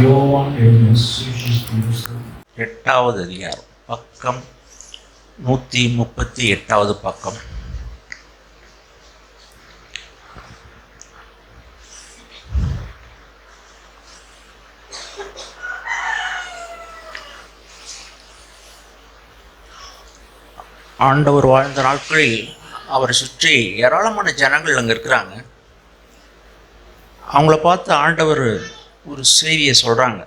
யோவான் எழுதின சுவிசேஷத்தின் புஸ்தகம் 8வது அதிகாரம், பக்கம் 138வது பக்கம். ஆண்டவர் வாழ்ந்த நாட்களில் அவரை சுற்றி ஏராளமான ஜனங்கள் அங்கே இருக்கிறாங்க. அவங்கள பார்த்து ஆண்டவர் ஒரு செய்தியை சொல்கிறாங்க.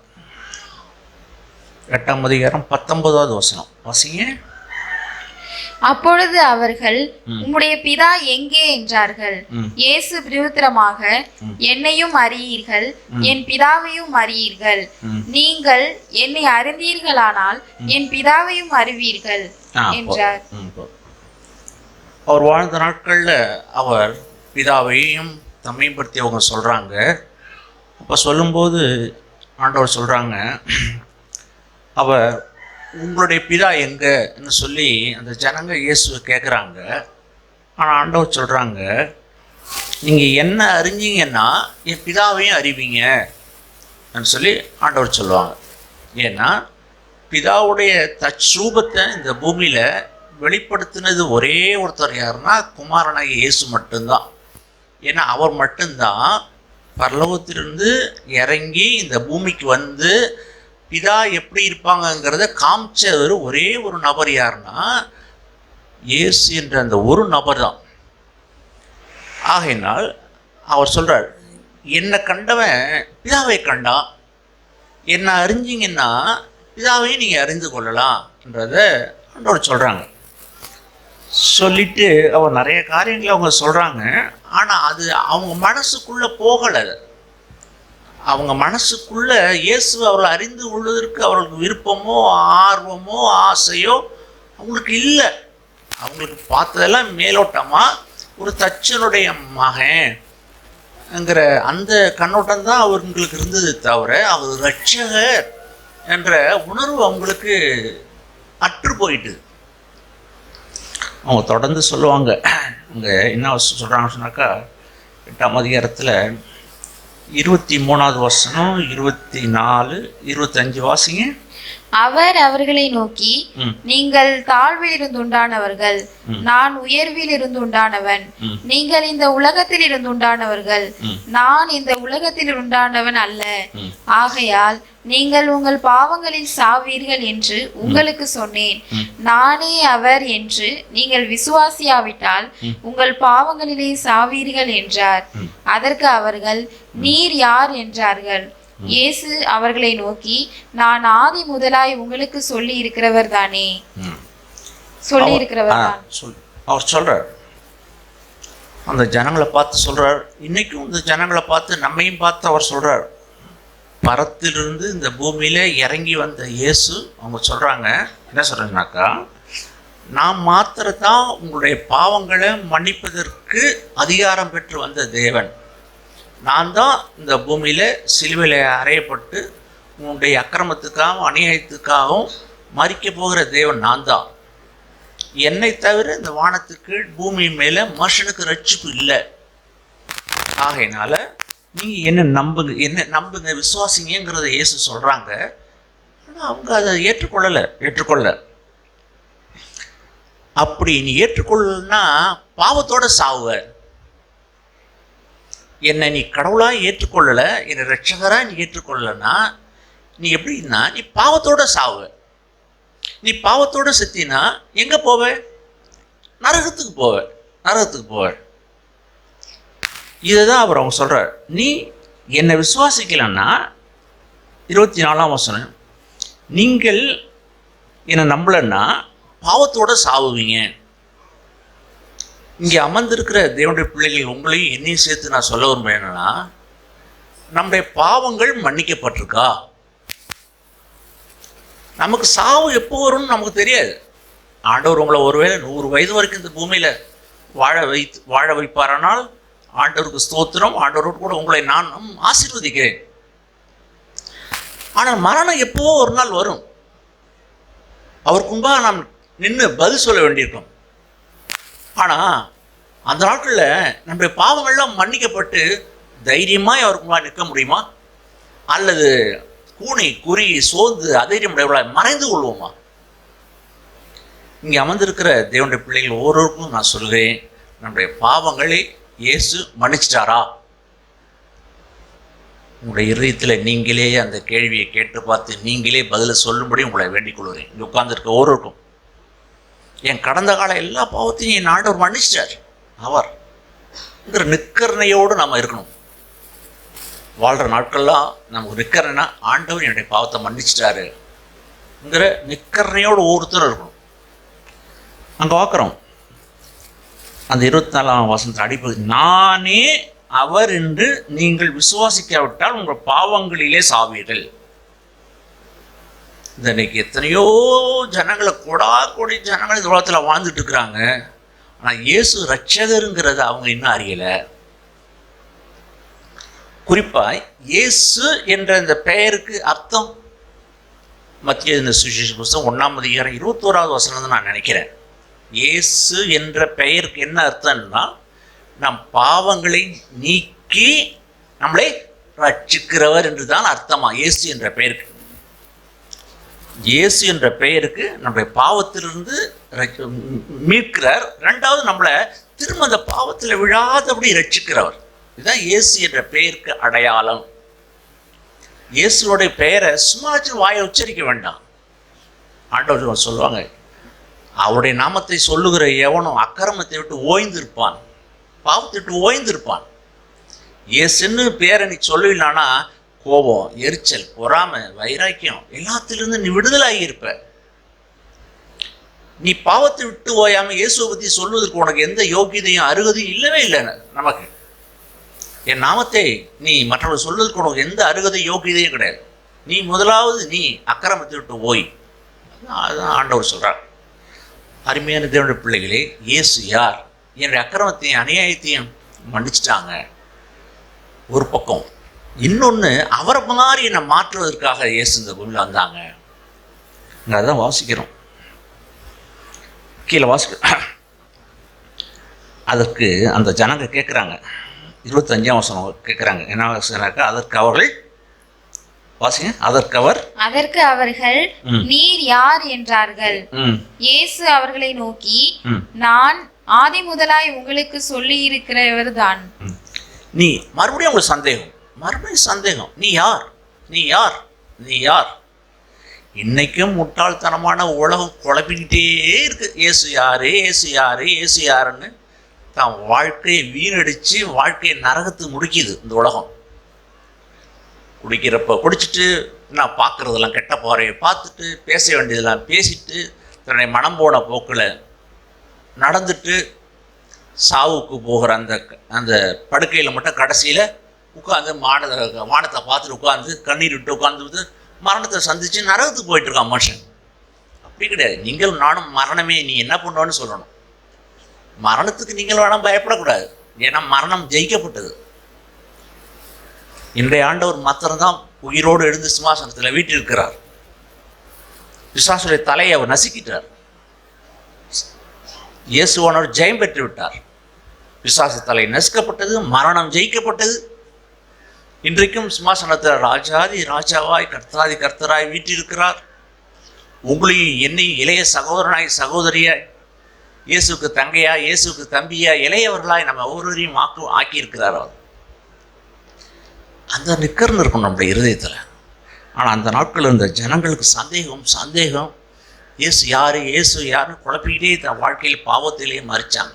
8ஆம் அதிகாரம் 19வது வசனம் வாசிங்க. அப்பொழுது அவர்கள், உம்முடைய பிதா எங்கே என்றார்கள். இயேசு பிரயுத்தரமாக, என்னையும் அறியீர்கள், என் பிதாவையும் அறியீர்கள். நீங்கள் என்னை அறிந்தீர்களானால் என் பிதாவையும் அறிவீர்கள் என்றார். அவர் வாழ்ந்த நாட்களில் அவர் பிதாவையும் தம்மையும் பற்றி அவங்க சொல்கிறாங்க. அப்போ சொல்லும்போது ஆண்டவர் சொல்கிறாங்க, அவர் உங்களுடைய பிதா எங்கன்னு சொல்லி அந்த ஜனங்க இயேசுவை கேட்குறாங்க. ஆனால் ஆண்டவர் சொல்கிறாங்க, நீங்கள் என்ன அறிஞ்சீங்கன்னா என் பிதாவையும் அறிவீங்கன்னு சொல்லி ஆண்டவர் சொல்லுவாங்க. ஏன்னா பிதாவுடைய தற்ரூபத்தை இந்த பூமியில் வெளிப்படுத்தினது ஒரே ஒருத்தர் யாருன்னா குமாரனாகிய இயேசு மட்டும்தான். ஏன்னா அவர் மட்டும்தான் பரலோகத்திலிருந்து இறங்கி இந்த பூமிக்கு வந்து பிதா எப்படி இருப்பாங்கங்கிறத காமிச்சவர் ஒரே ஒரு நபர் யாருன்னா இயேசு என்ற அந்த ஒரு நபர் தான். ஆகையினால் அவர் சொல்கிறார், என்னை கண்டவன் பிதாவை கண்டான், என்னை அறிஞ்சிங்கன்னா பிதாவையும் நீங்கள் அறிந்து கொள்ளலாம்ன்றத ஆண்டவர் சொல்கிறாங்க. சொல்லிட்டு அவர் நிறைய காரியங்களை அவங்க சொல்கிறாங்க. ஆனால் அது அவங்க மனசுக்குள்ளே போகலை. அவங்க மனசுக்குள்ளே இயேசு அவர்களை அறிந்து கொள்வதற்கு அவர்களுக்கு விருப்பமோ ஆர்வமோ ஆசையோ அவங்களுக்கு இல்லை. அவங்களுக்கு பார்த்ததெல்லாம் மேலோட்டமாக ஒரு தச்சனுடைய மகன்ங்கிற அந்த கண்ணோட்டம் தான் அவங்களுக்கு இருந்தது தவிர அவர் ரட்சகர் என்ற உணர்வு அவங்களுக்கு அற்று போயிட்டு. அவங்க தொடர்ந்து சொல்லுவாங்க. அங்கே என்ன சொல்கிறாங்கன்னு சொன்னாக்கா 8ஆம் அதிகாரத்தில் 23வது வசனம் 24, 25 வாசிங்க. அவர் அவர்களை நோக்கி, நீங்கள் தாழ்வில் இருந்து உண்டானவர்கள், நான் உயர்வில் இருந்து உண்டானவன். நீங்கள் இந்த உலகத்தில் இருந்து உண்டானவர்கள், நான் இந்த உலகத்தில் உண்டானவன் அல்ல. ஆகையால் நீங்கள் உங்கள் பாவங்களில் சாவீர்கள் என்று உங்களுக்கு சொன்னேன். நானே அவர் என்று நீங்கள் விசுவாசியாவிட்டால் உங்கள் பாவங்களிலே சாவீர்கள் என்றார். அதற்கு அவர்கள், நீர் யார் என்றார்கள். இயேசு அவர்களை நோக்கி, நான் ஆதி முதலாய் உங்களுக்கு சொல்லி இருக்கிறவர் தானே. சொல்லி இருக்கிறவர் தான் அவர் சொல்றார். அந்த ஜனங்களை பார்த்து சொல்றார். இன்னைக்கும் இந்த ஜனங்களை பார்த்து நம்மையும் பார்த்து அவர் சொல்றார். பரத்திலிருந்து இந்த பூமியில இறங்கி வந்த இயேசு அவங்க சொல்றாங்க, என்ன சொல்றாங்கனாக்கா, நான் மாத்திரத்தான் உங்களுடைய பாவங்களை மன்னிப்பதற்கு அதிகாரம் பெற்று வந்த தேவன். நான் தான் இந்த பூமியில் சிலுவையில் அறையப்பட்டு உன்னுடைய அக்கிரமத்துக்காகவும் அநியாயத்துக்காகவும் மறிக்க போகிற தேவன் நான் தான். என்னை தவிர இந்த வானத்துக்கு பூமி மேலே மனுஷனுக்கு ரட்சிப்பு இல்லை. ஆகையினால நீங்கள் என்ன நம்புங்க விசுவாசிங்கிறத இயேசு சொல்கிறாங்க. ஆனால் அவங்க அதை ஏற்றுக்கொள்ள. அப்படி நீ ஏற்றுக்கொள்ளனா பாவத்தோட சாவுவ. என்னை நீ கடவுளாக ஏற்றுக்கொள்ளலை, என்னை ரட்சகராக நீ ஏற்றுக்கொள்ளனா நீ எப்படின்னா நீ பாவத்தோட சாவ. நீ பாவத்தோட செத்தினா எங்கே போவ? நரகத்துக்கு போவ. இதை தான் அவர் அவங்க சொல்கிறார். நீ என்னை விசுவாசிக்கலன்னா 24ஆம் வசனம், நீங்கள் என்னை நம்பலைன்னா பாவத்தோட சாவுவீங்க. இங்கே அமர்ந்திருக்கிற தேவனுடைய பிள்ளைகள் உங்களையும் என்னையும் சேர்த்து நான் சொல்ல விரும்புகிறேன். என்னன்னா, நம்முடைய பாவங்கள் மன்னிக்கப்பட்டிருக்கா? நமக்கு சாவு எப்போ வரும்னு நமக்கு தெரியாது. ஆண்டவர் உங்களை ஒருவேளை 100 வயது வரைக்கும் இந்த பூமியில் வாழ வைப்பாரானால் ஆண்டவருக்கு ஸ்தோத்திரம். ஆண்டவரோடு கூட உங்களை நான் ஆசீர்வதிக்கிறேன். ஆனால் மரணம் எப்போ ஒரு நாள் வரும். அவருக்கு முன்பாக நாம் நின்று பதில் சொல்ல வேண்டியிருக்கோம். ஆனால் அந்த நாட்களில் நம்முடைய பாவங்கள்லாம் மன்னிக்கப்பட்டு தைரியமாக அவருக்கு முன்னாடி நிற்க முடியுமா? அல்லது பூனை குறி சோர்ந்து அதைரியமுடையவர்களாய் மறைந்து கொள்வோமா? இங்கே அமர்ந்திருக்கிற தேவனுடைய பிள்ளைகள் ஒவ்வொருவருக்கும் நான் சொல்கிறேன், நம்முடைய பாவங்களை இயேசு மன்னிச்சிட்டாரா? உங்களுடைய இதயத்தில் நீங்களே அந்த கேள்வியை கேட்டு பார்த்து நீங்களே பதிலை சொல்லும்படி உங்களை வேண்டிக் கொள்கிறேன். இங்கே உட்கார்ந்துருக்க ஒவ்வொருக்கும் என் கடந்த கால எல்லா பாவத்தையும் என் ஆண்டவர் மன்னிச்சிட்டார். அவர்ங்கிற நிக்கரணையோடு நம்ம இருக்கணும். வாழ்கிற நாட்கள்லாம் நமக்கு நிக்கரணைனா ஆண்டவர் என்னுடைய பாவத்தை மன்னிச்சிட்டாருங்கிற நிக்கரணையோடு ஒவ்வொருத்தரும் இருக்கணும். அங்கே பார்க்குறோம் அந்த 24ஆம் வசனத்தில் அடிப்பது, நானே அவர் என்று நீங்கள் விசுவாசிக்காவிட்டால் உங்கள் பாவங்களிலே சாவீர்கள். இந்த இன்னைக்கு எத்தனையோ ஜனங்களை கொடி ஜனங்கள் இந்த உலகத்தில் வாழ்ந்துட்டு இருக்கிறாங்க. ஆனால் இயேசு ரட்சகருங்கிறத அவங்க இன்னும் அறியலை. குறிப்பாக இயேசு என்ற இந்த பெயருக்கு அர்த்தம் மத்திய இந்த சுவிசேஷ புஸ்தகம் 1ஆம் அதிகாரம் 21வது வசனம் தான் நான் நினைக்கிறேன். இயேசு என்ற பெயருக்கு என்ன அர்த்தம்னா, நம் பாவங்களை நீக்கி நம்மளை ரட்சிக்கிறவர் என்று தான் அர்த்தமா இயேசு என்ற பெயருக்கு. இயேசு என்ற பெயருக்கு நம்முடைய பாவத்திலிருந்து மீட்கிறார். ரெண்டாவது நம்மளை திரும்ப அந்த பாவத்தில் விழாதபடி ரட்சிக்கிறவர். இதுதான் இயேசு என்ற பெயருக்கு அடையாளம். இயேசுடைய பெயரை சும்மா வாயை உச்சரிக்க வேண்டாம். ஆண்டவர் சொல்லுவாங்க, அவருடைய நாமத்தை சொல்லுகிற எவனும் அக்கிரமத்தை விட்டு ஓய்ந்திருப்பான், பாவத்தை விட்டு ஓய்ந்திருப்பான். இயேசுன்னு பேரை நீ சொல்லலான்னா கோபம், எரிச்சல், பொறாமை, வைராக்கியம் எல்லாத்திலிருந்து நீ விடுதலாகி இருப்ப. நீ பாவத்தை விட்டு ஓயாம இயேசுவை பற்றி சொல்வதற்கு உனக்கு எந்த யோகியதையும் அருகதையும் இல்லவே இல்லை. நமக்கு என் நாமத்தை நீ மற்றவர்கள் சொல்வதற்கு உனக்கு எந்த அருகதை யோகியதையும் கிடையாது. நீ முதலாவது நீ அக்கிரமத்தை விட்டு ஓய். அதுதான் ஆண்டவர் சொல்றார். அருமையான தேவனுடைய பிள்ளைகளே, இயேசு யார்? என்னுடைய அக்கிரமத்தையும் அநியாயத்தையும் மன்னிச்சிட்டாங்க ஒரு பக்கம். இன்னொன்று, அவரை மாதிரி என்னை மாற்றுவதற்காக இயேசு இந்த பூமியில் வந்தாங்க. அதான் வாசிக்கிறோம். கீழே வாசிக்கிறோம். அதற்கு அந்த ஜனங்க கேட்குறாங்க, 25ஆம் வசனம் கேட்குறாங்க. என்ன வசனாக்கா, அதற்கு அவர்கள் வாசிங்க. அதற்கு அவர்கள் நீர் யார் என்றார்கள். இயேசு அவர்களை நோக்கி, நான் ஆதி முதலாய் உங்களுக்கு சொல்லி இருக்கிறவர் தான். நீ மறுபடியும் உங்களுக்கு சந்தேகம், நீ யார், நீ யார், நீ யார்? இன்னைக்கும் முட்டாள்தனமான உலகம் குழப்பிக்கிட்டே இருக்கு. இயேசு யாரு, இயேசு யாரு, இயேசு யாருன்னு தான் வாழ்க்கையை வீணடிச்சு வாழ்க்கையை நரகத்துக்கு முடிக்குது இந்த உலகம். குடிக்கிறப்ப குடிச்சிட்டு, நான் பார்க்குறதெல்லாம் கெட்ட போறையை பார்த்துட்டு, பேச வேண்டியதெல்லாம் பேசிட்டு, தன்னை மனம் போன போக்கில் நடந்துட்டு சாவுக்கு போகிற அந்த படுக்கையில் மட்டும் கடைசியில் உட்காந்து வானத்தை பார்த்துட்டு உட்காந்து கண்ணீர் விட்டு உட்காந்து மரணத்தை சந்தித்து நரகத்துக்கு போயிட்டுருக்கான் மனுஷன். அப்படி கிடையாது. நீங்கள் நானும் மரணமே நீ என்ன பண்ணுவான்னு சொல்லணும். மரணத்துக்கு நீங்கள் வேணாம் பயப்படக்கூடாது. ஏன்னா மரணம் ஜெயிக்கப்பட்டது. இன்றைய ஆண்டவர் மாத்திரம்தான் உயிரோடு எழுந்து சிம்மாசனத்தில் வீட்டிருக்கிறார். பிசாசுடைய தலையை அவர் நசுக்கிட்டார். இயேசுவானவர் ஜெயம் பெற்று விட்டார். பிசாசு தலை நசுக்கப்பட்டது, மரணம் ஜெயிக்கப்பட்டது. இன்றைக்கும் சிம்மாசனத்தில் ராஜாதி ராஜாவாய் கர்த்தாதி கர்த்தராய் வீட்டிருக்கிறார். உங்களையும் என்னையும் இளைய சகோதரனாய் சகோதரியாய், இயேசுக்கு தங்கையா இயேசுக்கு தம்பியா இளையவர்களாய் நம்ம ஒவ்வொருவரையும் ஆக்கியிருக்கிறார் அவர். அந்த நிக்கர்னு இருக்கும் நம்முடைய இருதயத்தில். ஆனால் அந்த நாட்களில் இருந்த ஜனங்களுக்கு சந்தேகம் இயேசு யாரு, இயேசு யாருன்னு குழப்பிக்கிட்டே தன் வாழ்க்கையில் பாவத்திலேயே மறிச்சாங்க.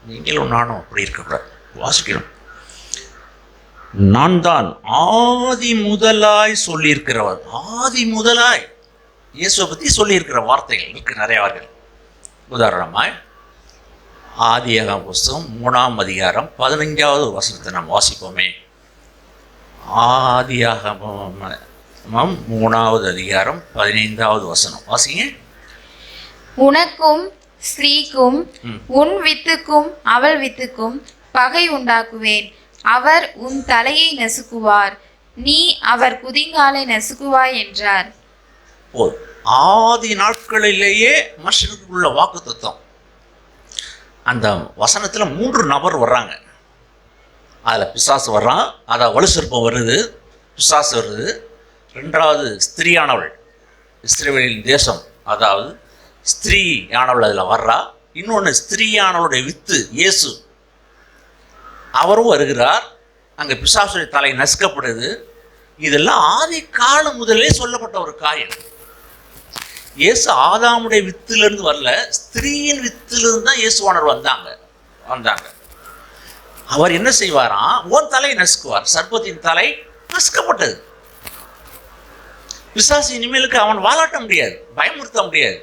நீங்களும் நானும் அப்படி இருக்கக்கூடாது. வாசிக்கணும். நான் தான் ஆதி முதலாய் சொல்லியிருக்கிறவர். ஆதி முதலாய் இயேசுவை பற்றி சொல்லியிருக்கிற வார்த்தைகள் இருக்கு நிறையாவர்கள். உதாரணமாய் ஆதியாகம புஸ்தகம் 3ஆம் அதிகாரம் 15வது வசனத்தை நாம் வாசிப்போமே. ஆதியாகமம் 3வது அதிகாரம் 15வது வசனம் வாசிங்க. உனக்கும் ஸ்திரீக்கும் உன் வித்துக்கும் அவள் வித்துக்கும் பகை உண்டாக்குவேன். அவர் உன் தலையை நசுக்குவார், நீ அவர் குதிங்காலை நசுக்குவாய் என்றார். ஆதி நாட்களிலேயே மனுஷனுக்கு உள்ள வாக்கு தத்துவம். அந்த வசனத்தில் 3 நபர் வர்றாங்க. அதில் பிசாசு வர்றான், அதை வலுசற்பம் வருது, பிசாசு வருது, ரெண்டாவது ஸ்திரீயானவள், இஸ்ரவேலின் தேசம், அதாவது ஸ்திரீயானவள் அதில் வர்றா. இன்னொன்று ஸ்திரீயானவளுடைய வித்து இயேசு, அவரும் வருகிறார். அங்கே பிசாசுடைய தலை நசுக்கப்படுது. இதெல்லாம் ஆதி காலம் முதலே சொல்லப்பட்ட ஒரு காரியம். இயேசு ஆதாமுடைய வித்திலிருந்து வரல, ஸ்திரீயின் வித்திலிருந்து தான் இயேசுவானவர் வந்தாங்க. அவர் என்ன செய்வாராம்? உன் தலையை நசுக்குவார். சர்ப்பத்தின் தலை நசுக்கப்பட்டது. பிசாசு இனிமேலுக்கு அவன் வாலாட்ட முடியாது, பயமுறுத்த முடியாது.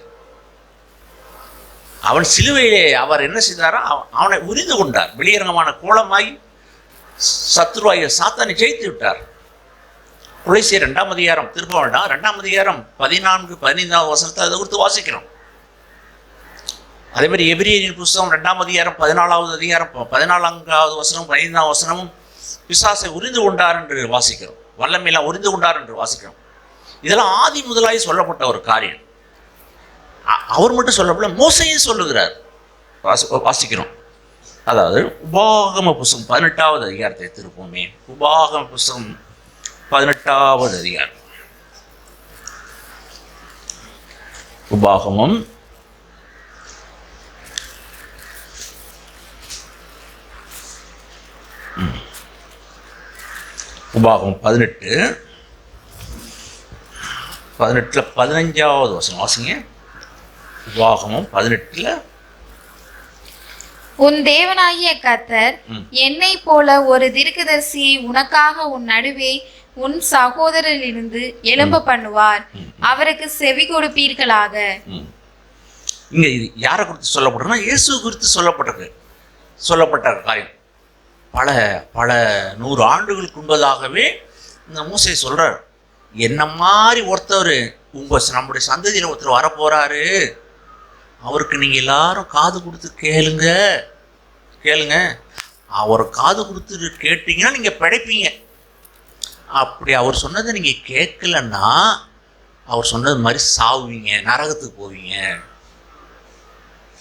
அவன் சிலுவையிலே அவர் என்ன செய்தாரா? அவனை உரிந்து கொண்டார். வெளியரங்கமான கோலமாகி சத்துருவாய சாத்தானை ஜெயித்து விட்டார். கொலைசியர் 2ஆம் அதிகாரம், திரும்ப வேண்டாம், 2ஆம் அதிகாரம் 14-15 வசனத்தை அதை குறித்து வாசிக்கிறோம். அதே மாதிரி எபிரியரின் புஸ்தகம் 2ஆம் அதிகாரம் 14வது அதிகாரம் 14வது வசனம் 15ஆம் வசனமும் பிசாசை உரிந்து கொண்டார் என்று வாசிக்கிறோம். வல்லமையெல்லாம் உரிந்து கொண்டார் என்று வாசிக்கிறோம். இதெல்லாம் ஆதி முதலாய் சொல்லப்பட்ட ஒரு காரியம். அவர் மட்டும் சொல்லப்பட, மோசையும் சொல்லுகிறார், வாசிக்கிறோம். அதாவது உபாகம புஸ்தகம் 18வது அதிகாரத்தை திருப்போமே. உபாகம புஸ்தகம் 18வது அதிகாரம். உபாகமம் உபாகமம் 18 15வது வசனம் வாசிங்க. உபாகமம் 18 உன் தேவனாகிய கர்த்தர் என்னை போல ஒரு தீர்க்கதரிசியை உனக்காக உன் நடுவே உன் சகோதரரிலிருந்து எழும்ப பண்ணுவார், அவருக்கு செவி கொடுப்பீர்களாக. இங்க இது யாரை குறித்து சொல்லப்படுறதுன்னா இயேசு குறித்து சொல்லப்பட்ட காரியம். பல 100 ஆண்டுகளுக்கு முன்பதாகவே இந்த மோசே சொல்றார், என்ன மாதிரி ஒருத்தர் நம்முடைய சந்ததியில் ஒருத்தர் வரப்போறாரு, அவருக்கு நீங்க எல்லாரும் காது கொடுத்து கேளுங்க. அவர் காது கொடுத்து கேட்டீங்கன்னா நீங்க பிழைப்பீங்க. அப்படி அவர் சொன்னதை நீங்க கேட்கலன்னா அவர் சொன்னது மாதிரி சாவுவீங்க, நரகத்துக்கு போவீங்க.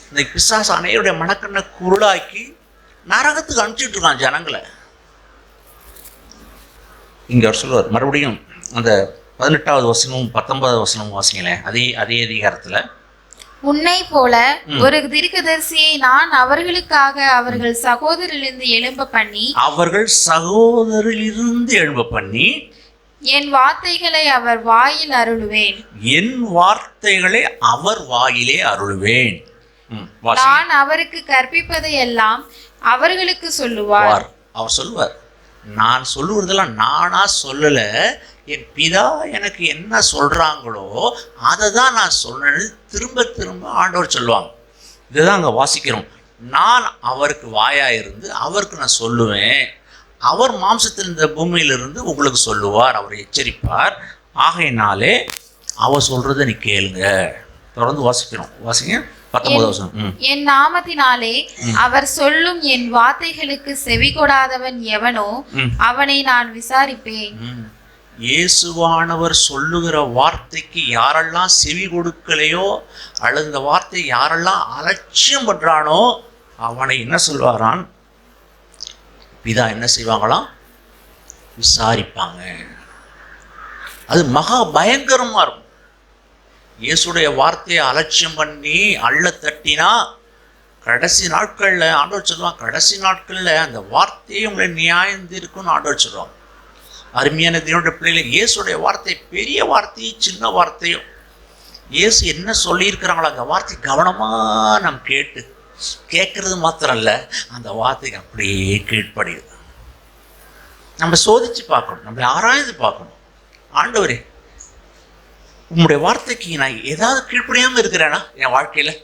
இந்த பிசாசு அனைவருடைய மனக்கண்ணை குருளாக்கி நரகத்துக்கு அனுப்பிச்சிட்டு இருக்கான் ஜனங்களை. இங்க அவர் சொல்லுவார் மறுபடியும் அந்த 18வது வசனமும் 19வது வசனமும் வாசிங்களேன். அதே அதிகாரத்துல, உன்னை போல ஒரு தீர்க்கதரிசியை நான் அவர்களுக்காக அவர்கள் சகோதரிலிருந்து எழும்ப பண்ணி என் வார்த்தைகளை அவர் வாயிலே அருளுவேன். நான் அவருக்கு கற்பிப்பதை எல்லாம் அவர்களுக்கு சொல்லுவார். அவர் சொல்லுவார், நான் சொல்லுவதெல்லாம் நானா சொல்லல, என் பிதா எனக்கு என்ன சொல்றாங்களோ அதை தான் நான் சொன்னேன்னு திரும்ப ஆண்டவர் சொல்லுவாங்க. இதுதான் அங்கே வாசிக்கிறோம். நான் அவருக்கு வாயாயிருந்து அவருக்கு நான் சொல்லுவேன், அவர் மாம்சத்தில் இந்த பூமியிலிருந்து உங்களுக்கு சொல்லுவார், அவர் எச்சரிப்பார். ஆகையினாலே அவர் சொல்றதை நீ கேளுங்க. தொடர்ந்து வாசிங்க 19வது வசனம். என் நாமத்தினாலே அவர் சொல்லும் என் வார்த்தைகளுக்கு செவி கொடாதவன் எவனோ அவனை நான் விசாரிப்பேன். இயேசுவானவர் சொல்லுகிற வார்த்தைக்கு யாரெல்லாம் செவி கொடுக்கலையோ அல்லது இந்த வார்த்தை யாரெல்லாம் அலட்சியம் பண்றானோ அவனை என்ன சொல்வாரான்? பிதா என்ன செய்வாங்களாம்? விசாரிப்பாங்க. அது மகா பயங்கரமா இருக்கும். இயேசுடைய வார்த்தையை அலட்சியம் பண்ணி அள்ள தட்டினா கடைசி நாட்கள்ல ஆண்டவர் சொல்லுவான், கடைசி நாட்கள்ல அந்த வார்த்தையை உங்களை நியாயம் இருக்குன்னு ஆண்டவர் சொல்லுவாங்க. அருமையான தேவனுடைய பிள்ளைகளை, இயேசுடைய வார்த்தை பெரிய வார்த்தையும் சின்ன வார்த்தையும் இயேசு என்ன சொல்லியிருக்கிறாங்களோ அந்த வார்த்தை கவனமாக நம்ம கேட்கறது மாத்திரம் இல்லை, அந்த வார்த்தைக்கு அப்படியே கீழ்ப்படியுது. நம்ம சோதிச்சு பார்க்கணும், நம்மளை ஆராய்ந்து பார்க்கணும். ஆண்டவரே, உம்முடைய வார்த்தைக்கு நான் ஏதாவது கீழ்ப்படியாமல் இருக்கிறேனா என் வாழ்க்கையில்?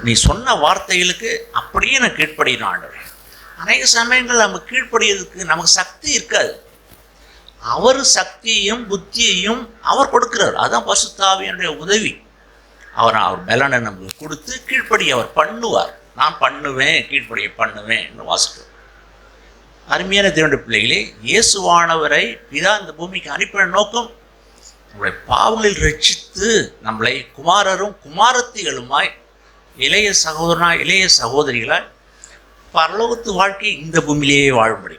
நீ சொன்ன வார்த்தைகளுக்கு அப்படியே நான் கீழ்ப்படியணும் ஆண்டவரே. அநேக சமயங்கள் நம்ம கீழ்ப்படியதுக்கு நமக்கு சக்தி இருக்காது. அவர் சக்தியையும் புத்தியையும் அவர் கொடுக்கிறார். அதுதான் பரிசுத்த ஆவியானுடைய உதவி. அவர் பலனை நமக்கு கொடுத்து கீழ்ப்படிய அவர் பண்ணுவார். நான் பண்ணுவேன், கீழ்ப்படிய பண்ணுவேன் என்று வாசிக்கிறோம். அருமையான தேவனுடைய பிள்ளைகளே, இயேசுவானவரை பிதா இந்த பூமிக்கு அனுப்பின நோக்கம் நம்முடைய பாவங்களில் ரட்சித்து நம்மளை குமாரரும் குமாரத்திகளுமாய், இளைய சகோதரனாய் இளைய சகோதரிகளாய் பரலோகத்து வாழ்க்கை இந்த பூமியிலேயே வாழும்படி.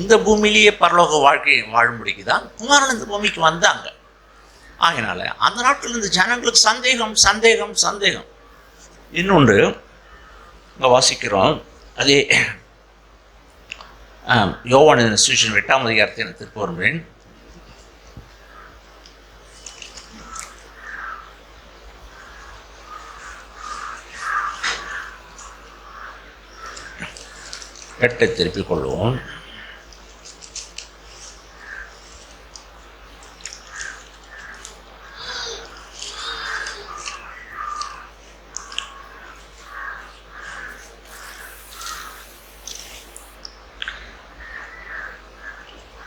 இந்த பூமியிலேயே பரலோக வாழ்க்கையை வாழும்படிக்கு தான் குமாரன் இந்த பூமிக்கு வந்தாங்க. ஆகினால அந்த நாட்கள் இந்த ஜனங்களுக்கு சந்தேகம் சந்தேகம் சந்தேகம். இன்னொன்று இங்கே வாசிக்கிறோம், அதே யோவான் சுவிசேஷம் 8ஆம் அதிகாரத்தை நான் திருப்ப வருவேன். எட்டை திருப்பிக் கொள்வோம்.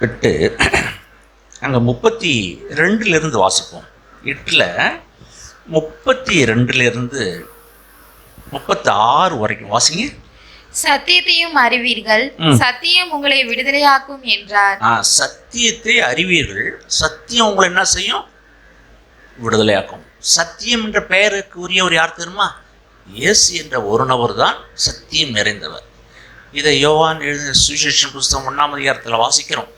எட்டு அங்கே 32 வாசிப்போம். 8 32 36 வரைக்கும் வாசிங்க. சத்தியத்தையும் அறிவீர்கள், சத்தியம் உங்களை விடுதலையாக்கும் என்றார். சத்தியத்தை அறிவீர்கள், சத்தியம் உங்களை என்ன செய்யும்? விடுதலையாக்கும். சத்தியம் என்ற பெயருக்கு உரியவர் யார் தெரியுமா? இயேசு என்ற ஒரு நபர் தான் சத்தியம் நிறைந்தவர். இதை யோவான் எழுதின சுவிசேஷம் புஸ்தகம் 1ஆம் அதிகாரத்தில் வாசிக்கிறோம்.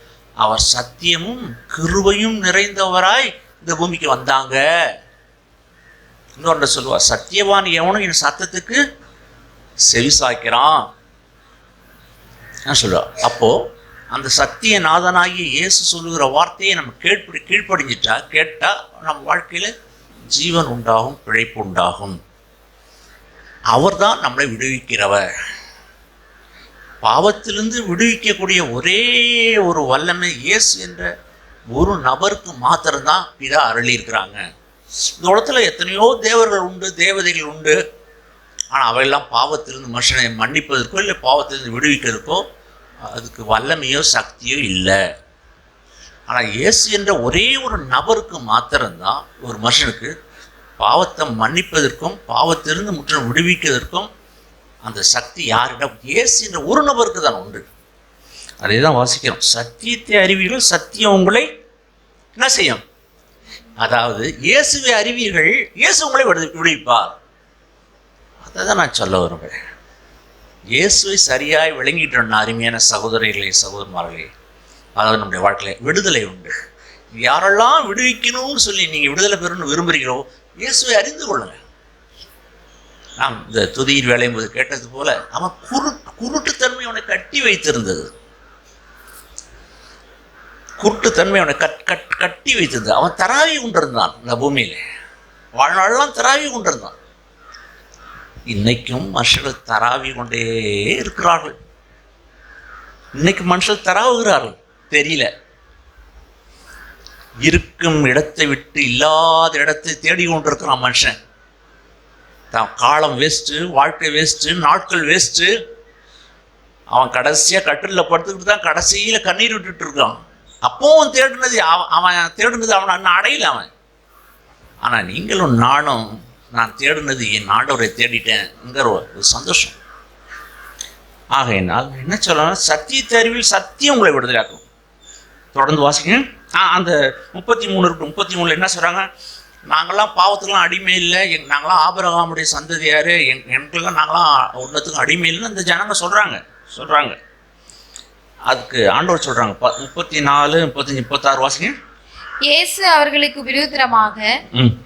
அவர் சத்தியமும் கிருபையும் நிறைந்தவராய் இந்த பூமிக்கு வந்தாங்க. இன்னொன்று சொல்லுவார், சத்தியவான் எவனும் என் சத்தத்துக்கு செவிசாய்க்கிறான் சொல்லுவார். அப்போ அந்த சத்திய நாதனாகிய இயேசு சொல்லுகிற வார்த்தையை நம்ம கீழ்ப்படிஞ்சிட்டா கேட்டா நம்ம வாழ்க்கையில ஜீவன் உண்டாகும், பிழைப்பு உண்டாகும். அவர் தான் நம்மளை விடுவிக்கிறவர். பாவத்திலிருந்து விடுவிக்கக்கூடிய ஒரே ஒரு வல்லமை இயேசு என்ற ஒரு நபருக்கு மாத்திரம்தான் பிதா அருளி இருக்கிறாங்க. இந்த உலகத்துல எத்தனையோ தேவர்கள் உண்டு, தேவதைகள் உண்டு. ஆனால் அவையெல்லாம் பாவத்திலிருந்து மனுஷனை மன்னிப்பதற்கோ இல்லை பாவத்திலிருந்து விடுவிக்கிறதுக்கோ அதுக்கு வல்லமையோ சக்தியோ இல்லை. ஆனால் இயேசு என்ற ஒரே ஒரு நபருக்கு மாத்திரம்தான் ஒரு மனுஷனுக்கு பாவத்தை மன்னிப்பதற்கும் பாவத்திலிருந்து முற்றிலும் விடுவிக்கிறதற்கும் அந்த சக்தி யாரிடம்? இயேசு என்ற ஒரு நபருக்கு தான் உண்டு. அதே தான் வாசிக்கிறோம். சத்தியத்தை அறிவீர்கள், சத்தியம் உங்களை என்ன செய்யும்? அதாவது இயேசுவை அறிவீர்கள், இயேசு உங்களை விடுவிப்பார். அதை தான் நான் சொல்ல வருவேன். இயேசுவை சரியாய் விளங்கிட்டோம்னா அருமையான சகோதரிகளே சகோதரமார்களே, அதாவது நம்முடைய வாழ்க்கையில் விடுதலை உண்டு. யாரெல்லாம் விடுவிக்கணும்னு சொல்லி நீங்கள் விடுதலை பெறணும்னு விரும்புகிறீங்களோ இயேசுவை அறிந்து கொள்ளுங்கள். நாம் இந்த துதியின் வேலையும் போது கேட்டது போல அவன் குருட்டுத்தன்மை அவனை கட்டி வைத்திருந்தது. குருட்டுத்தன்மை அவனை கட்டி வைத்திருந்தது. அவன் தராவி கொண்டிருந்தான். இந்த பூமியில வாழ்நாளெல்லாம் தராவி கொண்டிருந்தான். இன்னைக்கும் மனுஷர்கள் தராவி கொண்டே இருக்கிறார்கள். இன்னைக்கு மனுஷர்கள் தராவுகிறார்கள். தெரியல, இருக்கும் இடத்தை விட்டு இல்லாத இடத்தை தேடி கொண்டிருக்கிறான் மனுஷன். தான் காலம் வேஸ்ட்டு, வாழ்க்கை வேஸ்ட்டு, நாட்கள் வேஸ்ட்டு. அவன் கடைசியாக கட்டிலில் படுத்துக்கிட்டு தான் கடைசியில் கண்ணீர் விட்டுட்டு இருக்கான். அப்போவும் தேடுனது அவனை அண்ணன் அடையில அவன். ஆனால் நீங்களும் நானும் நான் தேடுனது என் ஆண்டவரை தேடிட்டேன்ங்கிற ஒரு சந்தோஷம். ஆகையினால் என்ன சொல்லணும்? சத்தியத்தை அறிவில் சத்தியம் உங்களை விடுதலையாக்கும். தொடர்ந்து வாசிங்க. அந்த 33 என்ன சொல்கிறாங்க? நாங்களாம் பாவத்துக்கெல்லாம் அடிமை இல்லை, நாங்களாம் ஆபிரகாமுடைய சந்ததியார், எங்களுக்கெல்லாம் நாங்களாம் ஒன்றத்துக்கும் அடிமை இல்லைன்னு இந்த ஜனங்க சொல்கிறாங்க. அதுக்கு ஆண்டவர் சொல்கிறாங்க 34, 35, 36 வாசிங்க. இயேசு அவர்களுக்கு விரோதமாக,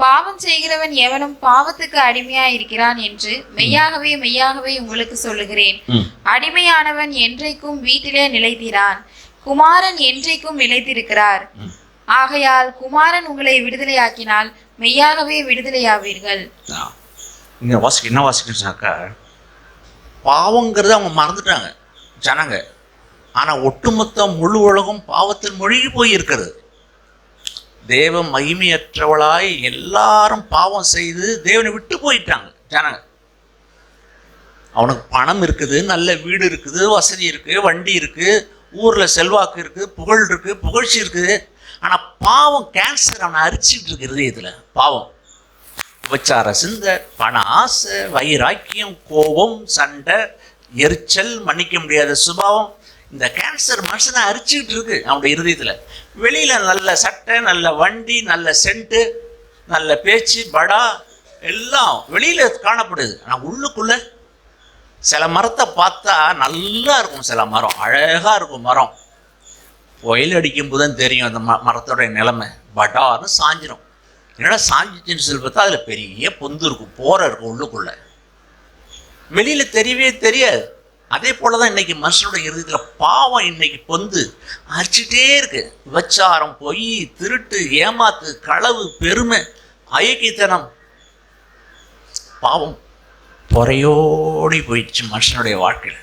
பாவம் செய்கிறவன் எவனும் பாவத்துக்கு அடிமையா இருக்கிறான் என்று மெய்யாகவே மெய்யாகவே உங்களுக்கு சொல்லுகிறேன். அடிமையானவன் என்றைக்கும் வீட்டிலே நிலைத்திரான், குமாரன் என்றைக்கும் நிலைத்திருக்கிறார். ஆகையால் குமாரன் உங்களை விடுதலையாக்கினால் மெய்யாகவே விடுதலையாவீர்கள். இங்க என்ன வாசிக்கா, பாவங்கிறத அவங்க மறந்துட்டாங்க ஜனங்க. ஆனா ஒட்டுமொத்த முழு உலகம் பாவத்தில் மூழ்கி போய் இருக்கிறது. தேவ மகிமையற்றவளாய் எல்லாரும் பாவம் செய்து தேவனை விட்டு போயிட்டாங்க ஜனங்க. அவனுக்கு பணம் இருக்குது, நல்ல வீடு இருக்குது, வசதி இருக்கு, வண்டி இருக்கு, ஊர்ல செல்வாக்கு இருக்கு, புகழ் இருக்கு, புகழ்ச்சி இருக்குது. ஆனா பாவம் கேன்சர் அவனை அரிச்சிட்டு இருக்கு இருதயத்துல. பாவம், விபச்சார சிந்தை, பண ஆசை, வைராக்கியம், கோபம், சண்டை, எரிச்சல், மன்னிக்க முடியாத சுபாவம், இந்த கேன்சர் மனுஷனை அரிச்சுக்கிட்டு இருக்கு அவனுடைய இருதயத்துல. வெளியில நல்ல சட்டை, நல்ல வண்டி, நல்ல சென்ட்டு, நல்ல பேச்சு, படா எல்லாம் வெளியில காணப்படுது. ஆனா உள்ளுக்குள்ள சில மரத்தை பார்த்தா நல்லா இருக்கும், சில மரம் அழகா இருக்கும் மரம், புயல் அடிக்கும் போது தான் தெரியும் அந்த மரத்தோடைய நிலைமை. படார்னு சாஞ்சிரும். என்னடா சாஞ்சிச்சுன்னு சொல்லி பார்த்தா அதில் பெரிய பொந்து இருக்கும், போரை இருக்கும் உள்ளுக்குள்ள, வெளியில் தெரியவே தெரியாது. அதே போல தான் இன்னைக்கு மனுஷனுடைய இருதயத்தில் பாவம் இன்னைக்கு பொந்து அடிச்சுட்டே இருக்கு. விபச்சாரம், பொய், திருட்டு, ஏமாத்து, களவு, பெருமை, அயக்கித்தனம், பாவம் பொறையோடி போயிடுச்சு மனுஷனுடைய வாழ்க்கையில்.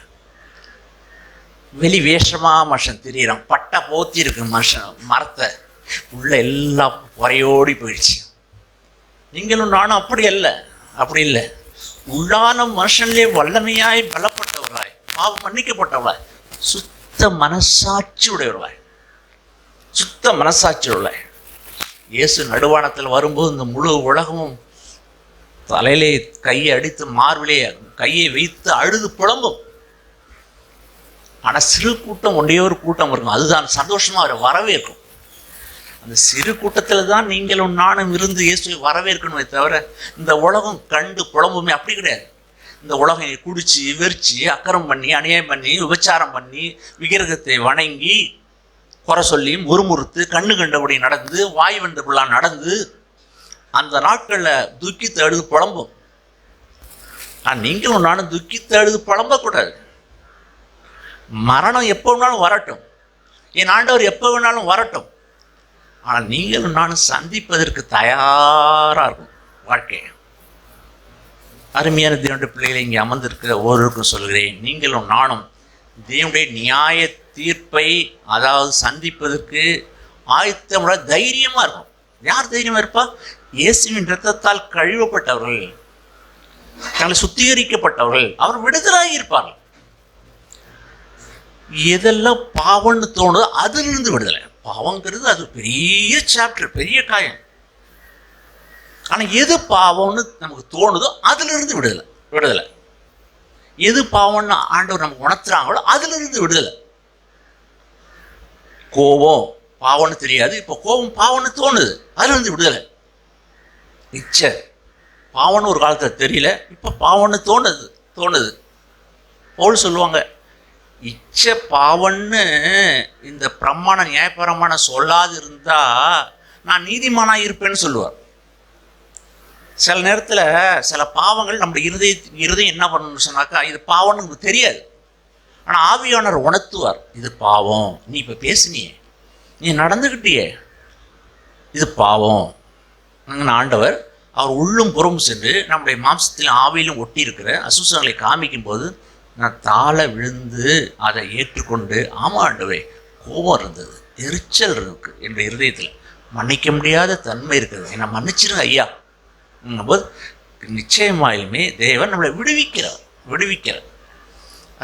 வெளி வேஷமாக மனுஷன் திரியிறான், பட்டை போத்தி இருக்கு மனுஷன் மரத்தை, உள்ள எல்லாம் பொறையோடி போயிடுச்சு. நீங்களும் நானும் அப்படி அல்ல, அப்படி இல்லை. உள்ளான மனுஷன்லே வல்லமையாய் பலப்பட்டவர்களாய், பாவம் மன்னிக்கப்பட்டவர்களாய், சுத்த மனசாட்சி உடையவர்களாய், சுத்த மனசாட்சி உடையவர்களாய். இயேசு நடுவானத்தில் வரும்போது இந்த முழு உலகமும் தலையிலே கையை அடித்து மார்பிலே கையை வைத்து அழுது புலம்பும். ஆனால் சிறு கூட்டம், ஒன்றே ஒரு கூட்டம் இருக்கும், அதுதான் சந்தோஷமாக அவரை வரவேற்கும். அந்த சிறு கூட்டத்தில் தான் நீங்களும் நானும் இருந்து இயேசுவை வரவேற்கணுமே தவிர இந்த உலகம் கண்டு புலம்புமே அப்படி கிடையாது. இந்த உலகம் குடிச்சு வெறிச்சு அக்கறம் பண்ணி அநியாயம் பண்ணி விபச்சாரம் பண்ணி விக்கிரகத்தை வணங்கி குறை சொல்லி முறுமுறுத்து கண்ணு கண்டபடி நடந்து வாய் வந்தபடிலாம் நடந்து அந்த நாட்களில் துக்கித்து அழுது புலம்பும். ஆனால் நீங்களும் நானும் துக்கித்து அழுது புலம்பக்கூடாது. மரணம் எப்போ வேணாலும் வரட்டும், என் ஆண்டவர் எப்போ வேணாலும் வரட்டும், ஆனால் நீங்களும் நானும் சந்திப்பதற்கு தயாராக இருக்கும் வாழ்க்கை. அருமையான தேவனுடைய பிள்ளைகளை இங்கே அமர்ந்திருக்கிற ஒவ்வொருவருக்கும் சொல்கிறேன், நீங்களும் நானும் தேவனுடைய நியாய தீர்ப்பை அதாவது சந்திப்பதற்கு ஆயத்தமுள்ள தைரியமாக இருக்கும். யார் தைரியமாக இருப்பா? இயேசுவின் இரத்தத்தால் கழுவப்பட்டவர்கள், தங்களை சுத்திகரிக்கப்பட்டவர்கள், அவர் விடுதலாகி இருப்பார்கள். எதெல்லாம் பாவம்னு தோணுதோ அதிலிருந்து விடுதலை. பாவங்கிறது அது பெரிய சாப்டர், பெரிய காயம். ஆனால் எது பாவம்னு நமக்கு தோணுதோ அதிலிருந்து விடுதலை. விடுதலை எது பாவம்னு ஆண்டவர் நமக்கு உணர்த்துறாங்களோ அதிலிருந்து விடுதலை. கோபம் பாவம்னு தெரியாது, இப்போ கோபம் பாவம்னு தோணுது, அதிலிருந்து விடுதலை. இச்சை பாவம்னு ஒரு காலத்தில் தெரியல, இப்போ பாவம்னு தோணுது. பவுல் சொல்லுவாங்க, இச்சை பாவம்னு இந்த பிரமாண நியாயப்பிரமாணம் சொல்லாது இருந்தா நான் நீதிமானாக இருப்பேன்னு சொல்லுவார். சில நேரத்தில் சில பாவங்கள் நம்முடைய இருதயம் என்ன பண்ணணும்னு சொன்னாக்கா இது பாவம்னு நமக்கு தெரியாது. ஆனால் ஆவியானவர் உணர்த்துவார், இது பாவம், நீ இப்போ பேசுனியே, நீ நடந்துக்கிட்டியே, இது பாவம். ஆண்டவர் அவர் உள்ளும் புறமும் சென்று நம்முடைய மாம்சத்திலும் ஆவியிலும் ஒட்டி இருக்கிற அசுசங்களை காமிக்கும் போது நான் தாழ விழுந்து அதை ஏற்றுக்கொண்டு, ஆமா ஆண்டவே, கோபம் இருந்தது, எரிச்சல் இருக்கு என்ற இருதயத்தில், மன்னிக்க முடியாத தன்மை இருக்குது, என்னை மன்னிச்சிருங்க ஐயா போது நிச்சயமாயுமே தேவன் நம்மளை விடுவிக்கிறார்.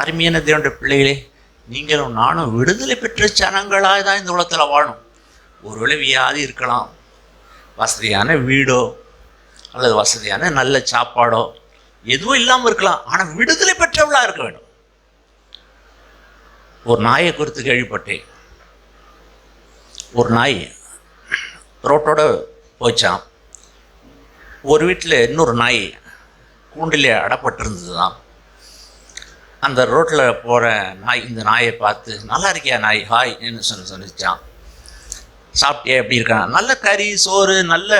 அருமையான தேவனுடைய பிள்ளைகளே, நீங்களும் நானும் விடுதலை பெற்ற ஜனங்களாக தான் இந்த உலகத்தில் வாழணும். ஒருவேளை வியாதி இருக்கலாம், வசதியான வீடோ அல்லது வசதியான நல்ல சாப்பாடோ எதுவும் இல்லாமல் இருக்கலாம், ஆனால் விடுதலை பெற்றவளாக இருக்க வேண்டும். ஒரு நாயை குறித்து கேள்விப்பட்டேன். ஒரு நாய் ரோட்டோட போச்சான். ஒரு வீட்டில் இன்னொரு நாய் கூண்டிலே அடப்பட்டிருந்தது தான். அந்த ரோட்டில் போகிற நாய் இந்த நாயை பார்த்து, நல்லா இருக்கியா நாய், ஹாய் என்ன சொல்லிச்சான். சாப்பிட்டியா, எப்படி இருக்கான், நல்ல கறி சோறு நல்ல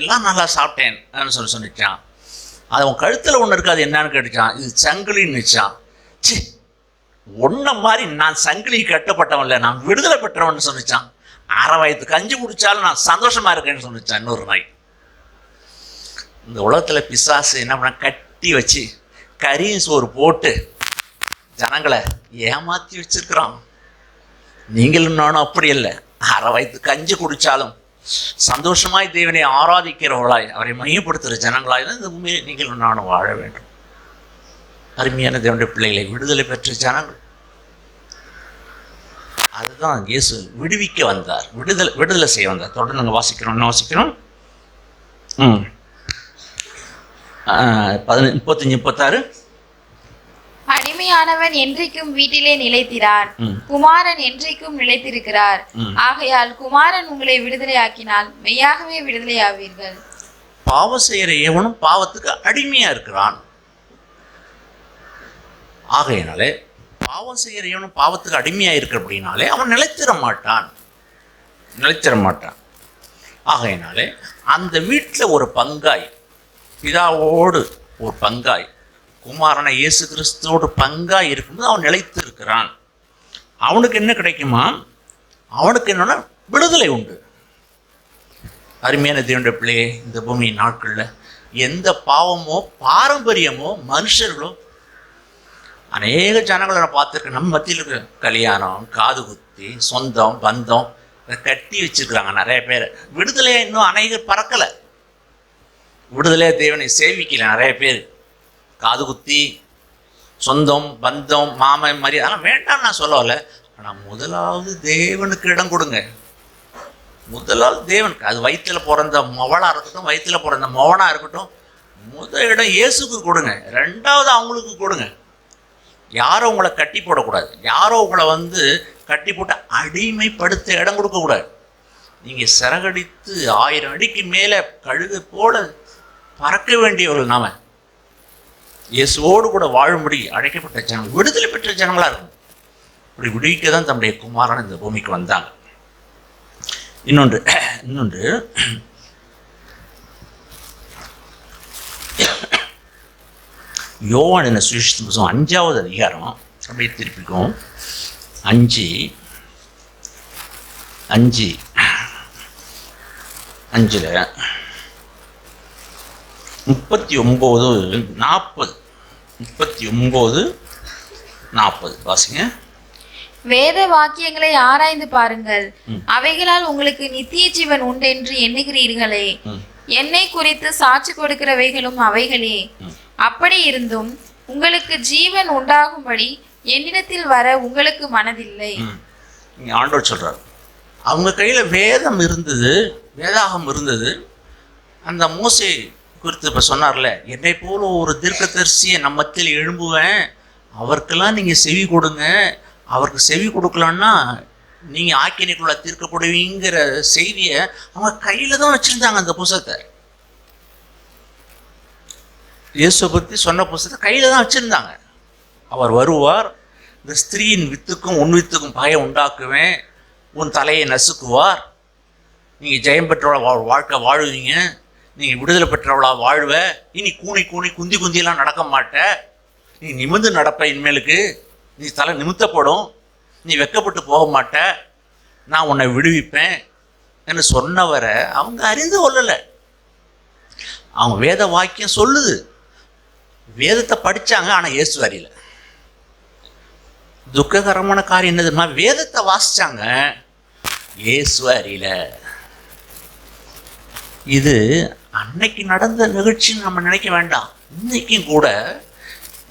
எல்லாம் நல்லா சாப்பிட்டேன் சொல்லிச்சான். அது அவன் கழுத்தில் ஒன்று இருக்காது, என்னன்னு கேட்டுச்சான். இது சங்கிலின்னு வச்சான். சி, ஒன்றை மாதிரி நான் சங்கிலி கட்டப்பட்டவன் இல்லை, நான் விடுதலை பெற்றவன் சொல்லிச்சான். அரை வயது கஞ்சி குடித்தாலும் நான் சந்தோஷமாக இருக்கேன்னு சொல்லிச்சான் இன்னொரு நாய். இந்த உலகத்தில் பிசாசு என்ன பண்ண, கட்டி வச்சு கறியும் சோறு போட்டு ஜனங்களை ஏமாற்றி வச்சிருக்கிறான். நீங்களும் நானும் அப்படி இல்லை, அரை வயது கஞ்சி குடித்தாலும் சந்தோஷமாய் தேவனை ஆராதிக்கிறவர்களாய் அவரை மையப்படுத்துகிற ஜனங்களாய் தான் இந்த பூமியை நீங்களும் நானும் வாழ வேண்டும். அருமையான தேவனுடைய பிள்ளைகளை, விடுதலை பெற்ற ஜனங்கள், அதுதான் இயேசு விடுவிக்க வந்தார், விடுதலை செய்ய வந்தார். தொடர்ந்து நாங்கள் வாசிக்கிறோம். 35-36. அடிமையானவன் என்றைக்கும் வீட்டிலே நிலைத்திரான், குமாரன் என்றைக்கும் நிலைத்திருக்கிறார். ஆகையால் குமாரன் உங்களை விடுதலையாக்கினால் மெய்யாகவே விடுதலையாவீர்கள். பாவம் செய்கிற எவனும் பாவத்துக்கு அடிமையா இருக்கிறான். ஆகையினாலே பாவம் செய்கிறவனும் பாவத்துக்கு அடிமையாக இருக்க அப்படின்னாலே அவன் நிலைத்திட மாட்டான். ஆகையினாலே அந்த வீட்டில் ஒரு பங்காய், பிதாவோடு ஒரு பங்காய், குமாரனை இயேசு கிறிஸ்துவோடு பங்காய் இருக்கும்போது அவன் நிலைத்து இருக்கிறான். அவனுக்கு என்ன கிடைக்குமா? அவனுக்கு என்னன்னா விடுதலை உண்டு. அருமையான தேவனுடைய பிள்ளையே, இந்த பூமி நாட்களில் எந்த பாவமோ பாரம்பரியமோ மனுஷர்களோ அநேக ஜனங்களை நான் பார்த்துருக்கேன். நம்ம மத்தியில் இருக்க கல்யாணம், காது குத்தி, சொந்தம் பந்தம் கட்டி வச்சிருக்கிறாங்க நிறைய பேர். விடுதலையாக இன்னும் அநேகர் பறக்கலை. விடுதலையாக தேவனை சேவிக்கல நிறைய பேர். காது குத்தி, சொந்தம் பந்தம், மாமன் மாதிரி அதெல்லாம் வேண்டாம் நான் சொல்லலை. ஆனால் முதலாவது தேவனுக்கு இடம் கொடுங்க. முதலாவது தேவனுக்கு. அது வயிற்றில் பிறந்த மவளாக இருக்கட்டும், வயிற்றில் பிறந்த மவனாக இருக்கட்டும், முதல் இடம் இயேசுக்கு கொடுங்க. ரெண்டாவது அவங்களுக்கு கொடுங்க. யாரோ உங்களை கட்டி போடக்கூடாது. யாரோ உங்களை கட்டி போட்டு அடிமைப்படுத்த இடம் கொடுக்கக்கூடாது. நீங்கள் சிறகடித்து 1000 அடிக்கு மேலே கழுகு போல பறக்க வேண்டியவர்கள் நாம. இயேசுவோடு கூட வாழும்படி அழைக்கப்பட்ட ஜனங்கள், விடுதலை பெற்ற ஜனங்களாக இருக்கும். இப்படி விடுவிக்க தான் தம்முடைய குமாரன் இந்த பூமிக்கு வந்தாங்க. இன்னொன்று யோவான் என்ன சுவிசேஷத்தின் புத்தகம் 5வது அதிகாரம் அப்படியே திருப்பிக்கும். 5:5 39:40 வாசிங்க. வேத வாக்கியங்களை ஆராய்ந்து பாருங்கள், அவைகளால் உங்களுக்கு நித்திய ஜீவன் உண்டென்று எண்ணுகிறீர்களே. என்னை குறித்து சாட்சி கொடுக்கிறவைகளும் அவைகளே. அப்படி இருந்தும் உங்களுக்கு ஜீவன் உண்டாகும்படி என்னிடத்தில் வர உங்களுக்கு மனதில்லை. ஆண்டவர் சொல்றார், அவங்க கையில வேதம் இருந்தது, வேதாகம் இருந்தது. அந்த மோசே குறித்து இப்ப சொன்னார்ல, என்னை போல ஒரு தீர்க்கதரிசியை நம்மத்தில் எழும்புவேன், அவருக்கெல்லாம் நீங்க செவி கொடுங்க. அவருக்கு செவி கொடுக்கலான்னா நீங்க ஆக்கினைக்குள்ள தீர்க்கப்படுவீங்கிற செய்தியை அவங்க கையில தான் வச்சிருந்தாங்க. அந்த புத்தகத்தை, இயேசுவை பற்றி சொன்ன புத்தகத்தை கையில தான் வச்சிருந்தாங்க. அவர் வருவார், இந்த ஸ்திரீயின் வித்துக்கும் உன் வித்துக்கும் பகை உண்டாக்குவேன், உன் தலையை நசுக்குவார், நீங்கள் ஜெயம் பெற்றவளா வாழ்க்கை வாழுவீங்க, நீங்கள் விடுதலை பெற்றவளா வாழ்வ, இனி கூணி குந்தி குந்தியெல்லாம் நடக்க மாட்ட, நீ நிமிர்ந்து நடப்ப, இனிமேலுக்கு நீ தலை நிமித்தப்படும், நீ வெக்கப்பட்டு போக மாட்ட, நான் உன்னை விடுவிப்பேன் என்று சொன்னவரை அவங்க அறிந்து கொள்ளலை. அவங்க வேத வாக்கியம் சொல்லுது, வேதத்தை படித்தாங்க, ஆனால் இயேசு அறியல. துக்ககரமான காரியம் என்னதுன்னா, வேதத்தை வாசிச்சாங்க, இயேசு அறியல. இது அன்னைக்கு நடந்த நிகழ்ச்சின்னு நம்ம நினைக்க வேண்டாம். இன்னைக்கும் கூட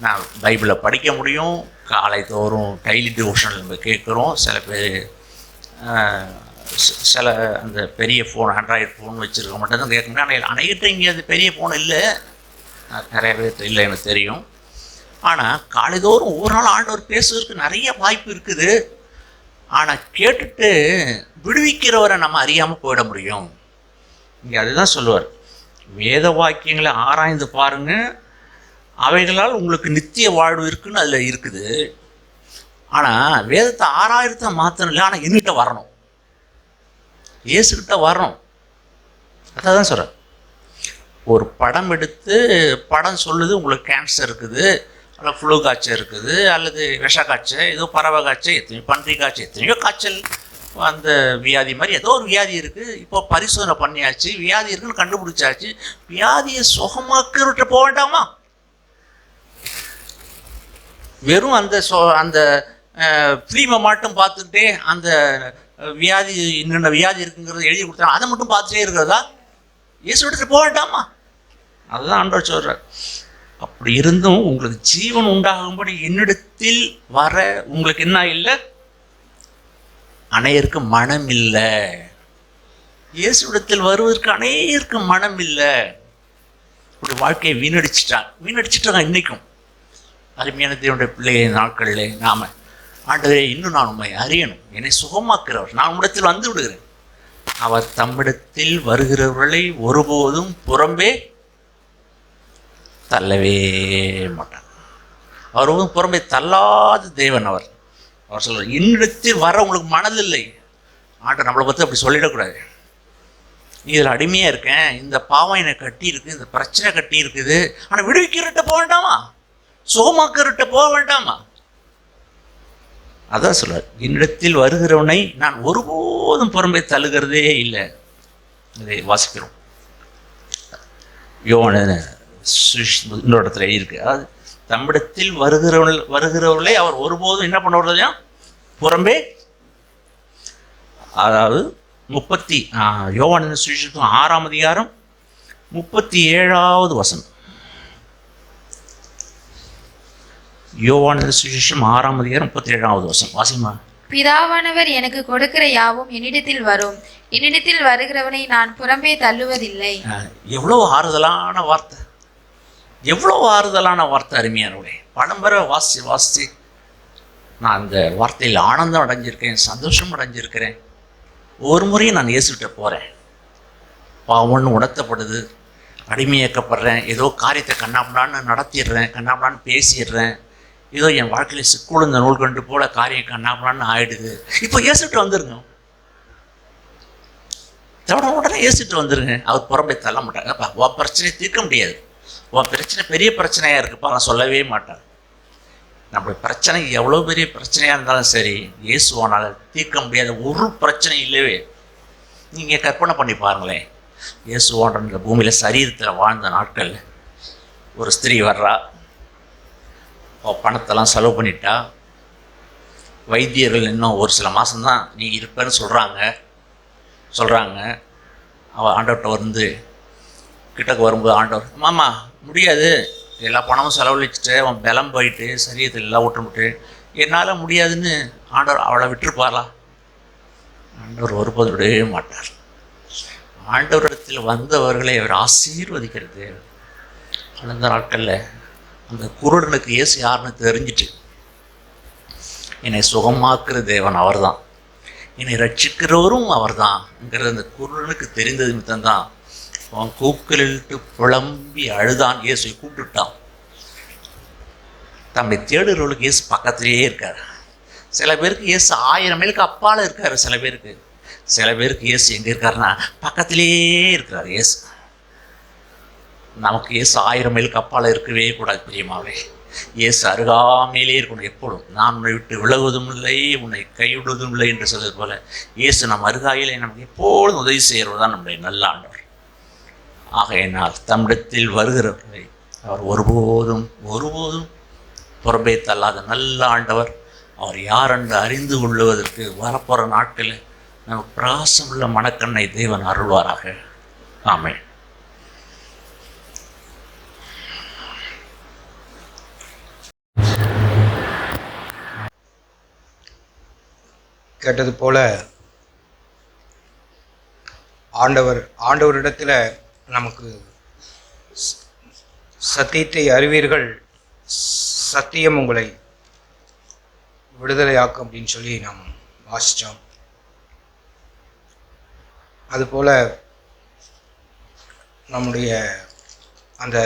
நான் பைபிளை படிக்க முடியும். காலை தோறும் டெய்லி டிவோஷனில் நம்ம கேட்குறோம். சில பேர் சில அந்த பெரிய ஃபோன், ஆண்ட்ராய்டு ஃபோன் வச்சுருக்க மட்டும்தான் கேட்க முடியும். ஆனால் அனைகிட்ட இங்கே அது பெரிய ஃபோன் இல்லை, நிறைய பேர் இல்லை, எனக்கு தெரியும். ஆனால் காலைதோறும் ஒவ்வொரு நாள் ஆண்டவர் பேசுவதற்கு நிறைய வாய்ப்பு இருக்குது. ஆனால் கேட்டுட்டு விடுவிக்கிறவரை நம்ம அறியாமல் போயிட முடியும். இங்கே அதுதான் சொல்லுவார், வேத வாக்கியங்களை ஆராய்ந்து பாருங்க, அவைகளால் உங்களுக்கு நித்திய வாழ்வு இருக்குன்னு அதில் இருக்குது. ஆனால் வேதத்தை ஆராய்றத மாத்திரம் இல்லை, ஆனால் என்கிட்ட வரணும், இயேசுகிட்ட வரணும். அதான் சொல்கிறேன். ஒரு படம் எடுத்து படம் சொல்லுது உங்களுக்கு கேன்சர் இருக்குது, அல்லது ஃப்ளூ காய்ச்சல் இருக்குது, அல்லது விஷ காய்ச்சல், ஏதோ பறவை காய்ச்சல், எத்தனையோ பன்றி காய்ச்சல், எத்தனையோ காய்ச்சல், அந்த வியாதி மாதிரி ஏதோ ஒரு வியாதி இருக்குது. இப்போ பரிசோதனை பண்ணியாச்சு, வியாதி இருக்குன்னு கண்டுபிடிச்சாச்சு. வியாதியை சுகமாக்கிட்ட போக வேண்டாமா? வெறும் அந்த ஃபிலிமை மட்டும் பார்த்துக்கிட்டே அந்த வியாதி என்னென்ன வியாதி இருக்குங்கிறத எழுதி கொடுத்தாங்க, அதை மட்டும் பார்த்துட்டே இருக்கிறதா? இயேசு விட்டுட்டு போக வேண்டாமா? அதுதான் ஆண்டவர் சொல்கிறார். அப்படி இருந்தும் உங்களுக்கு ஜீவன் உண்டாகும்படி என்னிடத்தில் வர உங்களுக்கு என்ன இல்லை? அனைவருக்கு மனம் இல்லை. இயேசுவிடத்தில் வருவதற்கு அனைவருக்கு மனம் இல்லை. இப்படி வாழ்க்கையை வீணடிச்சிட்டாங்க. இன்னைக்கும் அருமையான தேவனுடைய பிள்ளைய நாட்களில் நாம, ஆண்டவரே இன்னும் நான் உண்மை அறியணும், என்னை சுகமாக்குறவர், நான் உம்மிடத்தில் வந்து விடுகிறேன். அவர் தம்மிடத்தில் வருகிறவர்களை ஒருபோதும் புறம்பே தள்ளவே மாட்டார். அவர் ஒருவரும் புறம்பே தள்ளாத தேவன். அவர் சொல்றார், என்னிடத்தில் வர உங்களுக்கு மனதில்லை. ஆண்டவர் நம்மளை பற்றி அப்படி சொல்லிடக்கூடாது. நீ இதில் அடிமையாக இருக்கேன், இந்த பாவம் என்னை கட்டி இருக்குது, இந்த பிரச்சனை கட்டி இருக்குது, ஆனால் விடுவிக்கிறட்ட போக வேண்டாமா, சுகமாக்கிறட்ட போக வேண்டாமா? அதான் சொல்றார், என்னிடத்தில் வருகிறவனை நான் ஒருபோதும் புறம்பே தள்ளுகிறதே இல்லை. இதை வாசிக்கிறோம். யோவான் இன்னொரு இடத்துல இருக்கு. அதாவது தம்மிடத்தில் வருகிறவர்களை அவர் ஒருபோதும் என்ன பண்ணுறதையா புறம்பே. அதாவது யோவான் சுவிசேஷம் 6ஆம் அதிகாரம் 37வது வசனம். யோவான் சுவிசேஷம் 6ஆம் அதிகாரம் 37வது வசனம் வாசிமா. பிதாவானவர் எனக்கு கொடுக்கிற யாவும் என்னிடத்தில் வரும், என்னிடத்தில் வருகிறவனை நான் புறம்பே தள்ளுவதில்லை. எவ்வளோ ஆறுதலான வார்த்தை, எவ்வளோ ஆறுதலான வார்த்தை அருமையானவர்களே. பழம்பெற வாசி நான் அந்த வார்த்தையில் ஆனந்தம் அடைஞ்சிருக்கேன், சந்தோஷம் அடைஞ்சிருக்கிறேன். ஒரு முறையும் நான் இயேசுகிட்ட போகிறேன், பாவம்னு உணர்த்தப்படுது, அடிமையாக்கப்படுறேன், ஏதோ காரியத்தை கண்ணாமண்ணான்னு நடத்திடுறேன், கண்ணாமண்ணான்னு பேசிடுறேன், ஏதோ என் வாழ்க்கையில் சிக்குழுந்த நூல் கண்டு போல காரியம் கண்ணாமண்ணான்னு ஆயிடுது. இப்போ இயேசுகிட்ட வந்துருங்க, உடனே இயேசுகிட்ட வந்துருங்க. அவர் புறம்பே தள்ள மாட்டாங்க. அப்பா உன் பிரச்சனையை தீர்க்க முடியாது, உன் பிரச்சனை பெரிய பிரச்சனையாக இருக்குப்பா, நான் சொல்லவே மாட்டேன். நம்மளுடைய பிரச்சனை எவ்வளோ பெரிய பிரச்சனையாக இருந்தாலும் சரி, இயேசுவானால் தீர்க்க முடியாத ஒரு பிரச்சனை இல்லவே. நீங்கள் கற்பனை பண்ணி பாருங்களேன், இயேசுவான்ற இந்த பூமியில் சரீரத்தில் வாழ்ந்த நாட்கள் ஒரு ஸ்திரீ வர்றா, பணத்தெல்லாம் செலவு பண்ணிட்டா, வைத்தியர்கள் இன்னும் ஒரு சில மாதம்தான் நீ இருப்பேன்னு சொல்கிறாங்க. அவள் ஆண்டவர்கிட்ட வந்து கிட்டக்கு வரும்போது ஆண்டவர், மாமா முடியாது, எல்லா பணமும் செலவழிச்சுட்டு அவன் பலம் போயிட்டு சரீரத்தில் எல்லாம் விட்டுமுட்டு என்னால் முடியாதுன்னு ஆண்டவர் அவளை விட்டுருப்பாரா? ஆண்டவர் ஒருபோது விடவே மாட்டார். ஆண்டவரிடத்தில் வந்தவர்களை அவர் ஆசீர்வதிக்கிறது. அந்த நாட்களில் அந்த குருடனுக்கு இயேசு யாருன்னு தெரிஞ்சிட்டு, என்னை சுகமாக்குற தேவன் அவர் தான், என்னை ரட்சிக்கிறவரும் அவர் தான்ங்கிறது அந்த குருடனுக்கு தெரிந்தது மித்தம்தான் அவன் கூக்குலிட்டு புலம்பி அழுதான். இயேசுவை கூப்பிட்டுட்டான். தம்மை தேடுறவர்களுக்கு இயேசு பக்கத்திலேயே இருக்கார். சில பேருக்கு இயேசு 1000 மைலுக்கு அப்பால் இருக்கார், சில பேருக்கு இயேசு எங்கே இருக்காருன்னா பக்கத்திலேயே இருக்கிறார். இயேசு நமக்கு இயேசு 1000 மைலுக்கு அப்பால் இருக்கவே கூடாது பிரியமாவே. இயேசு அருகாமையிலே இருக்கணும் எப்பொழுதும். நான் உன்னை விட்டு விலகுவதும் இல்லை, உன்னை கைவிடுவதும் இல்லை என்று சொல்வது போல இயேசு நம் அருகாயிலே நமக்கு எப்பொழுதும் உதவி செய்கிறது தான் நம்முடைய நல்ல ஆண்டவர். ஆகையினால் தம்மிடத்தில் வருகிறவர்களை அவர் ஒருபோதும் புறம்பே தள்ளாத நல்ல ஆண்டவர். அவர் யார் என்று அறிந்து கொள்வதற்கு வரப்போகிற நாட்களில் நமக்கு பிரகாசம் உள்ள மனக்கண்ணை தேவன் அருள்வாராக. ஆமென். கேட்டது போல ஆண்டவரிடத்தில் நமக்கு சத்தியத்தை அறிவீர்கள், சத்தியம் உங்களை விடுதலையாக்கும் அப்படின்னு சொல்லி நாம் வாசித்தோம். அதுபோல் நம்முடைய அந்த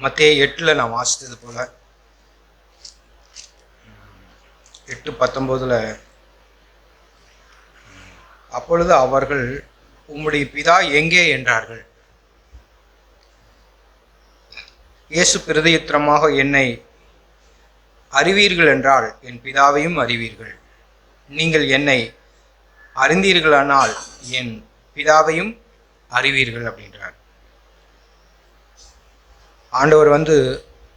மத்தேயு 8 நாம் வாசித்தது போல் 8:19 அப்பொழுது அவர்கள் உம்முடைய பிதா எங்கே என்றார்கள். இயேசு பிரதியுத்தரமாக, என்னை அறிவீர்கள் என்றால் என் பிதாவையும் அறிவீர்கள். நீங்கள் என்னை அறிந்தீர்களானால் என் பிதாவையும் அறிவீர்கள் அப்படின்றார். ஆண்டவர்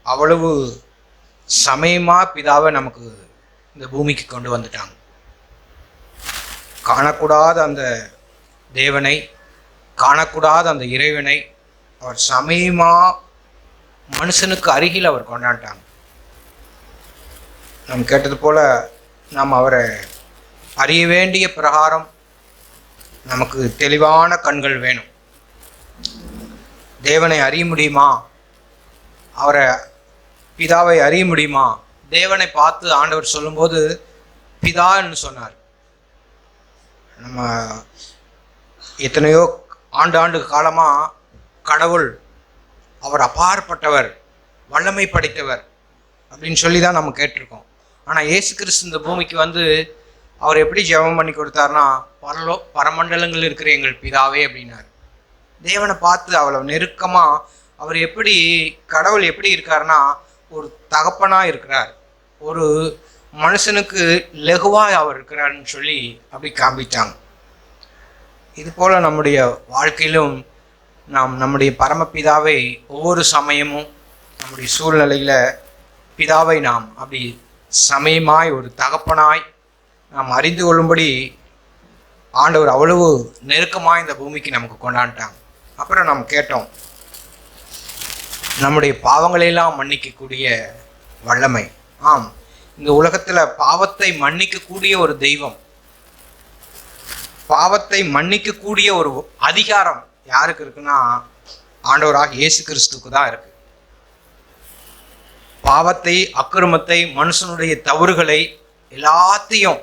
அவ்வளவு சமயமாக பிதாவை நமக்கு இந்த பூமிக்கு கொண்டு வந்துட்டாங்க. காணக்கூடாத அந்த தேவனை, காணக்கூடாத அந்த இறைவனை அவர் சமயமாக மனுஷனுக்கு அருகில் அவர் கொண்டாண்டாங்க. நாம் கேட்டது போல நாம் அவரை அறிய வேண்டிய பிரகாரம் நமக்கு தெளிவான கண்கள் வேணும். தேவனை அறிய முடியுமா? அவரை பிதாவை அறிய முடியுமா? தேவனை பார்த்து ஆண்டவர் சொல்லும்போது பிதான்னு சொன்னார். நம்ம எத்தனையோ ஆண்டு காலமாக கடவுள் அவர் அப்பாற்பட்டவர், வல்லமை படைத்தவர் அப்படின்னு சொல்லி தான் நம்ம கேட்டிருக்கோம். ஆனால் இயேசு கிறிஸ்து இந்த பூமிக்கு வந்து அவர் எப்படி ஜெபம் பண்ணி கொடுத்தாருன்னா, பரமண்டலங்கள் இருக்கிற எங்கள் பிதாவே அப்படின்னாரு. தேவனை பார்த்து அவ்வளவு நெருக்கமாக அவர் எப்படி, கடவுள் எப்படி இருக்காருன்னா ஒரு தகப்பனாக இருக்கிறார், ஒரு மனுஷனுக்கு லெகுவாக அவர் இருக்கிறாருன்னு சொல்லி அப்படி காண்பித்தாங்க. இது போல் நம்முடைய வாழ்க்கையிலும் நாம் நம்முடைய பரமபிதாவை ஒவ்வொரு சமயமும் நம்முடைய சூழ்நிலையில் பிதாவை நாம் அப்படி சமயமாய் ஒரு தகப்பனாய் நாம் அறிந்து கொள்ளும்படி ஆண்டவர் அவ்வளவு நெருக்கமாக இந்த பூமிக்கு நமக்கு கொண்டாண்டாங்க. அப்புறம் நாம் கேட்டோம், நம்முடைய பாவங்களையெல்லாம் மன்னிக்கக்கூடிய வல்லமை. ஆம், இந்த உலகத்தில் பாவத்தை மன்னிக்கக்கூடிய ஒரு தெய்வம், பாவத்தை மன்னிக்கக்கூடிய ஒரு அதிகாரம் யாருக்கு இருக்குன்னா ஆண்டவராக இயேசு கிறிஸ்துக்கு தான் இருக்கு. பாவத்தை, அக்கிரமத்தை, மனுஷனுடைய தவறுகளை எல்லாத்தையும்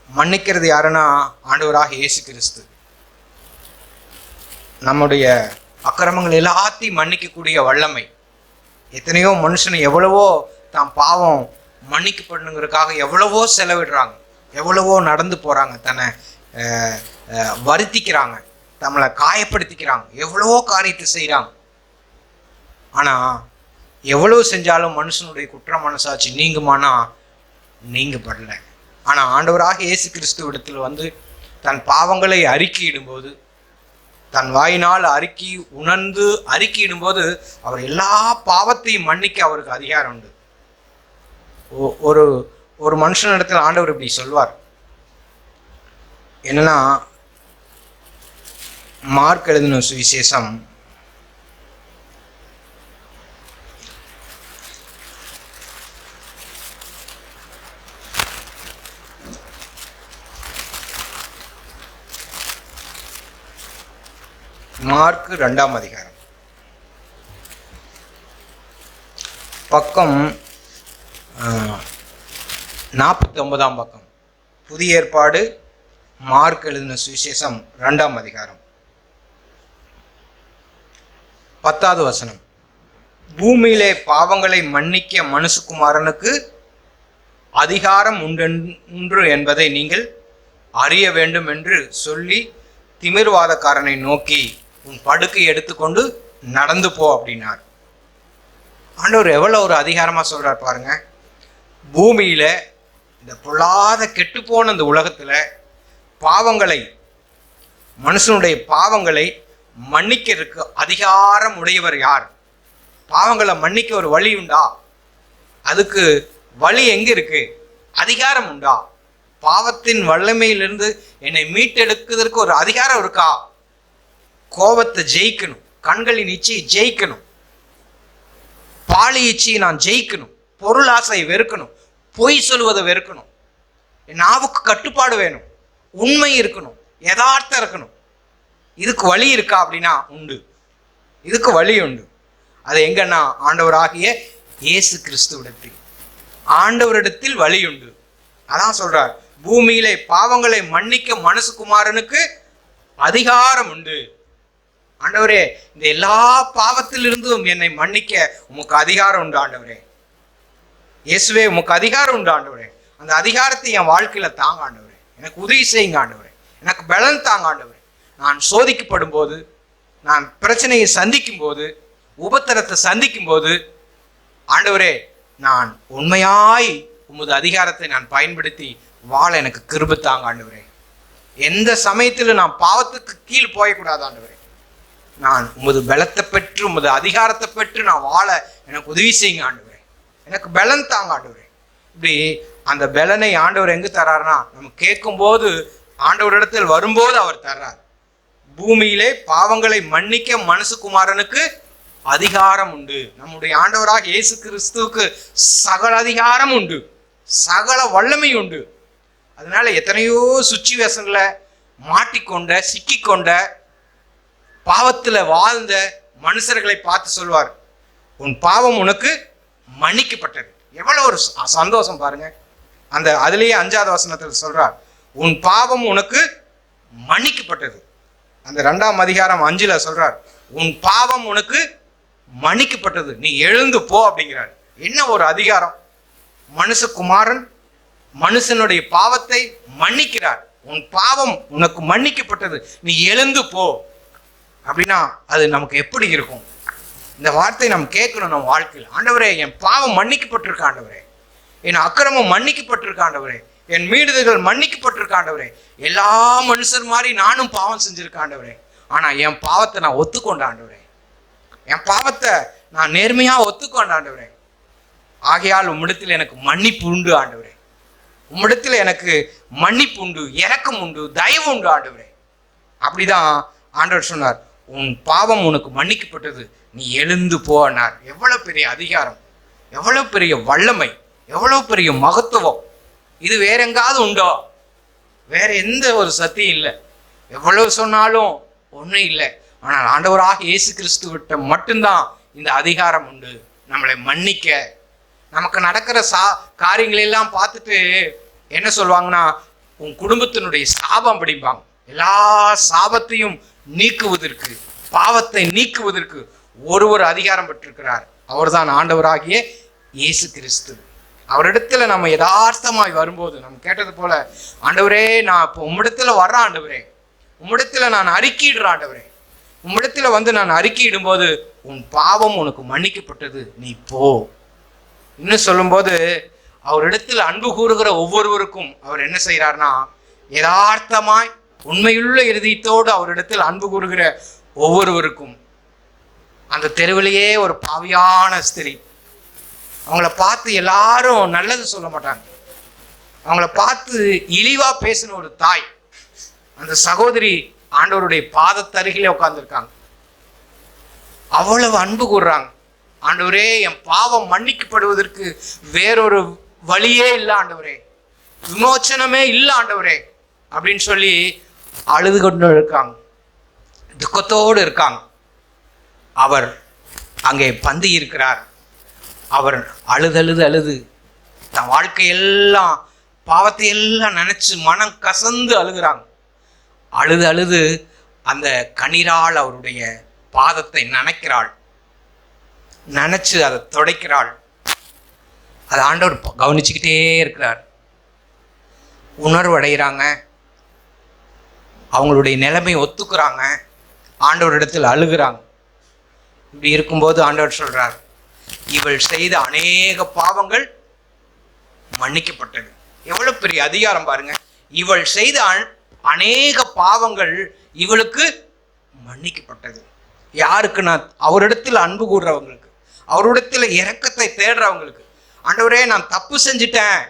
மன்னிக்கிறது யாருன்னா ஆண்டவராக இயேசு கிறிஸ்து. நம்முடைய அக்கிரமங்கள் எல்லாத்தையும் மன்னிக்கக்கூடிய வல்லமை. எத்தனையோ மனுஷனை எவ்வளவோ தான் பாவம் மன்னிக்கப்படணுங்கிறதுக்காக எவ்வளவோ செலவிடுறாங்க, எவ்வளவோ நடந்து போகிறாங்க, தன்னை வருத்திக்கிறாங்க, நம்மளை காயப்படுத்திக்கிறாங்க, எவ்வளவோ காரியத்தை செய்கிறாங்க. ஆனால் எவ்வளவு செஞ்சாலும் மனுஷனுடைய குற்ற மனசாட்சி நீங்குமானா நீங்கப்படலை. ஆனால் ஆண்டவராக இயேசு கிறிஸ்துவிடத்தில் வந்து தன் பாவங்களை அறிக்கையிடும்போது, தன் வாயினால் உணர்ந்து அறிக்கையிடும்போது அவர் எல்லா பாவத்தையும் மன்னிக்க அவருக்கு அதிகாரம் உண்டு. ஒரு மனுஷனிடத்தில் ஆண்டவர் இப்படி சொல்வார். என்னன்னா, மார்க் எழுதின சுவிசேஷம் 2ஆம் அதிகாரம் பக்கம் 49ஆம் பக்கம். புதிய ஏற்பாடு மார்க் எழுதின சுவிசேஷம் 2ஆம் அதிகாரம் 10வது வசனம். பூமியிலே பாவங்களை மன்னிக்க மனுஷகுமாரனுக்கு அதிகாரம் உண்டு என்பதை நீங்கள் அறிய வேண்டும் என்று சொல்லி திமிர்வாதக்காரனை நோக்கி உன் படுக்கை எடுத்துக்கொண்டு நடந்து போ அப்படின்னார். ஆண்டவர் எவ்வளோ ஒரு அதிகாரமாக சொல்கிறார் பாருங்க. பூமியில் இந்த பொல்லாத கெட்டுப்போன இந்த உலகத்தில் பாவங்களை, மனுஷனுடைய பாவங்களை மன்னிக்கிறதுக்கு அதிகாரம் உடையவர் யார்? பாவங்களை மன்னிக்க ஒரு வழி உண்டா? அதுக்கு வழி எங்கே இருக்கு? அதிகாரம் உண்டா? பாவத்தின் வல்லமையிலிருந்து என்னை மீட்டெடுக்கிறதுக்கு ஒரு அதிகாரம் இருக்கா? கோபத்தை ஜெயிக்கணும், கண்களின் இச்சையை ஜெயிக்கணும், பாலி இச்சையை நான் ஜெயிக்கணும், பொருளாசை வெறுக்கணும், பொய் சொல்வதை வெறுக்கணும், என் நாவுக்கு கட்டுப்பாடு வேணும், உண்மை இருக்கணும், யதார்த்தம் இருக்கணும். இதுக்கு வழி இருக்கா அப்படின்னா உண்டு. இதுக்கு வழி உண்டு. அது எங்கன்னா ஆண்டவராகிய இயேசு கிறிஸ்துவிடத்தில், ஆண்டவரிடத்தில் வழி உண்டு. அதான் சொல்றார், பூமியிலே பாவங்களை மன்னிக்க மனுஷகுமாரனுக்கு அதிகாரம் உண்டு. ஆண்டவரே, இந்த எல்லா பாவத்திலிருந்தும் என்னை மன்னிக்க உமக்கு அதிகாரம் உண்டு ஆண்டவரே. இயேசுவே, உமக்கு அதிகாரம் உண்டு ஆண்டவரே. அந்த அதிகாரத்தை என் வாழ்க்கையில தாங்க ஆண்டவரே. எனக்கு உதவி செய்யுங்க ஆண்டவரே. எனக்கு பலன் தாங்க ஆண்டவரே. நான் சோதிக்கப்படும் போது, நான் பிரச்சனையை சந்திக்கும் போது, உபத்திரத்தை சந்திக்கும் போது, ஆண்டவரே, நான் உண்மையாய் உமது அதிகாரத்தை நான் பயன்படுத்தி வாழ எனக்கு கிருபை தாங்க ஆண்டவரே. எந்த சமயத்திலும் நான் பாவத்துக்கு கீழ் போயக்கூடாது ஆண்டவரே. நான் உமது பலத்தை பெற்று, உமது அதிகாரத்தை பெற்று நான் வாழ எனக்கு உதவி செய்யுங்க ஆண்டவரே. எனக்கு பலன் தாங்க ஆண்டவரே. இப்படி அந்த பலனை ஆண்டவர் எங்கு தர்றாருன்னா, நம்ம கேட்கும்போது, ஆண்டவரிடத்தில் வரும்போது அவர் தர்றார். பூமியிலே பாவங்களை மன்னிக்க மனுஷகுமாரனுக்கு அதிகாரம் உண்டு. நம்முடைய ஆண்டவராக இயேசு கிறிஸ்துவுக்கு சகல அதிகாரம் உண்டு, சகல வல்லமை உண்டு. அதனால எத்தனையோ சுச்சுவேஷன்ல மாட்டிக்கொண்ட, சிக்கிக்கொண்ட, பாவத்துல வாழ்ந்த மனுஷர்களை பார்த்து சொல்வார், உன் பாவம் உனக்கு மன்னிக்கப்பட்டது. எவ்வளவு ஒரு சந்தோஷம் பாருங்க. அந்த அதுலேயே 5வது வசனத்தில் சொல்றார், உன் பாவம் உனக்கு மன்னிக்கப்பட்டது. அந்த 2ஆம் அதிகாரம் 5ல் சொல்றார், உன் பாவம் உனக்கு மன்னிக்கப்பட்டது, நீ எழுந்து போ அப்படிங்கிறார். என்ன ஒரு அதிகாரம்! மனுஷகுமாரன் மனுஷனுடைய பாவத்தை மன்னிக்கிறார். உன் பாவம் உனக்கு மன்னிக்கப்பட்டது, நீ எழுந்து போ அப்படின்னா அது நமக்கு எப்படி இருக்கும்? இந்த வார்த்தை நம்ம கேட்கணும் நம்ம வாழ்க்கையில். ஆண்டவரே, என் பாவம் மன்னிக்கப்பட்டிருக்க ஆண்டவரே, என் அக்கிரமம் மன்னிக்கப்பட்டிருக்க ஆண்டவரே, என் மீறுதல்கள் மன்னிக்கப்பட்டிருக்க ஆண்டவரே, எல்லா மனுஷர் மாதிரி நானும் பாவம் செஞ்சிருக்க ஆண்டவரே. ஆனா என் பாவத்தை நான் ஒத்துக்கொண்ட ஆண்டவரே, என் பாவத்தை நான் நேர்மையா ஒத்துக்கொண்ட ஆண்டவரே. ஆகையால் உம்மிடத்தில் எனக்கு மன்னிப்பு உண்டு ஆண்டவரே, உம்மிடத்தில் எனக்கு மன்னிப்பு உண்டு, இரக்கம் உண்டு, தயவு உண்டு ஆண்டவரே. அப்படிதான் ஆண்டவர் சொன்னார், உன் பாவம் உனக்கு மன்னிக்கப்பட்டது, நீ எழுந்து போனார். எவ்வளவு பெரிய அதிகாரம், எவ்வளவு பெரிய வல்லமை, எவ்வளவு பெரிய மகத்துவம்! இது வேற எங்காவது உண்டோ? வேற எந்த ஒரு சத்தியம் இல்லை. எவ்வளவு சொன்னாலும் ஒன்றும் இல்லை. ஆனால் ஆண்டவராக இயேசு கிறிஸ்துவிட்ட மட்டும்தான் இந்த அதிகாரம் உண்டு, நம்மளை மன்னிக்க. நமக்கு நடக்கிற காரியங்களெல்லாம் பார்த்துட்டு என்ன சொல்லுவாங்கன்னா, உன் குடும்பத்தினுடைய சாபம் பிடிப்பாங்க. எல்லா சாபத்தையும் நீக்குவதற்கு, பாவத்தை நீக்குவதற்கு ஒரு அதிகாரம் பெற்றிருக்கிறார். அவர்தான் ஆண்டவராகிய இயேசு கிறிஸ்து. அவரிடத்துல நம்ம யதார்த்தமாய் வரும்போது, நம்ம கேட்டது போல, ஆண்டவரே நான் இப்போ உம்மிடத்துல வர்ற ஆண்டவரே, உம்மிடத்துல நான் அறிக்கையிடுற ஆண்டவரே, உம்மிடத்துல வந்து நான் அறிக்கையிடும் போது உன் பாவம் உனக்கு மன்னிக்கப்பட்டது, நீ போ. இன்னும் சொல்லும்போது, அவரிடத்தில் அன்பு கூறுகிற ஒவ்வொருவருக்கும் அவர் என்ன செய்கிறார்னா, யதார்த்தமாய் உண்மையுள்ள இருதயத்தோடு அவரிடத்தில் அன்பு கூறுகிற ஒவ்வொருவருக்கும், அந்த தெருவிலேயே ஒரு பாவியான ஸ்திரீ, அவங்கள பார்த்து எல்லாரும் நல்லது சொல்ல மாட்டாங்க, அவங்கள பார்த்து இழிவா பேசின ஒரு தாய், அந்த சகோதரி ஆண்டவருடைய பாதத்தருகிலே உட்கார்ந்துருக்காங்க. அவ்வளவு அன்பு கூறுறாங்க. ஆண்டவரே, என் பாவம் மன்னிக்கப்படுவதற்கு வேறொரு வழியே இல்லை ஆண்டவரே, விமோச்சனமே இல்லை ஆண்டவரே அப்படின்னு சொல்லி அழுது கொண்டு இருக்காங்க, துக்கத்தோடு இருக்காங்க. அவர் அங்கே பந்தி இருக்கிறார். அவர் அழுது தன் வாழ்க்கையெல்லாம் பாவத்தை எல்லாம் நினைச்சு மனம் கசந்து அழுகிறாங்க. அழுது அந்த கண்ணீரால் அவருடைய பாதத்தை நனைக்கிறாள், நினைச்சு அதை துடைக்கிறாள். அதை ஆண்டவர் கவனிச்சுக்கிட்டே இருக்கிறார். உணர்வு அடைகிறாங்க, அவங்களுடைய நிலைமை ஒத்துக்கிறாங்க, ஆண்டவரிடத்தில் அழுகிறாங்க. இப்படி இருக்கும்போது ஆண்டவர் சொல்றார், இவள் செய்த அநேக பாவங்கள் மன்னிக்கப்பட்டது. எவ்வளவு பெரிய அதிகாரம் பாருங்க! இவள் செய்த அநேக பாவங்கள் இவளுக்கு மன்னிக்கப்பட்டது. யாருக்குன்னா, அவரிடத்தில் அன்பு கூடுறவங்களுக்கு, அவரிடத்தில் இரக்கத்தை தேடுறவங்களுக்கு. ஆண்டவரே, நான் தப்பு செஞ்சிட்டேன்,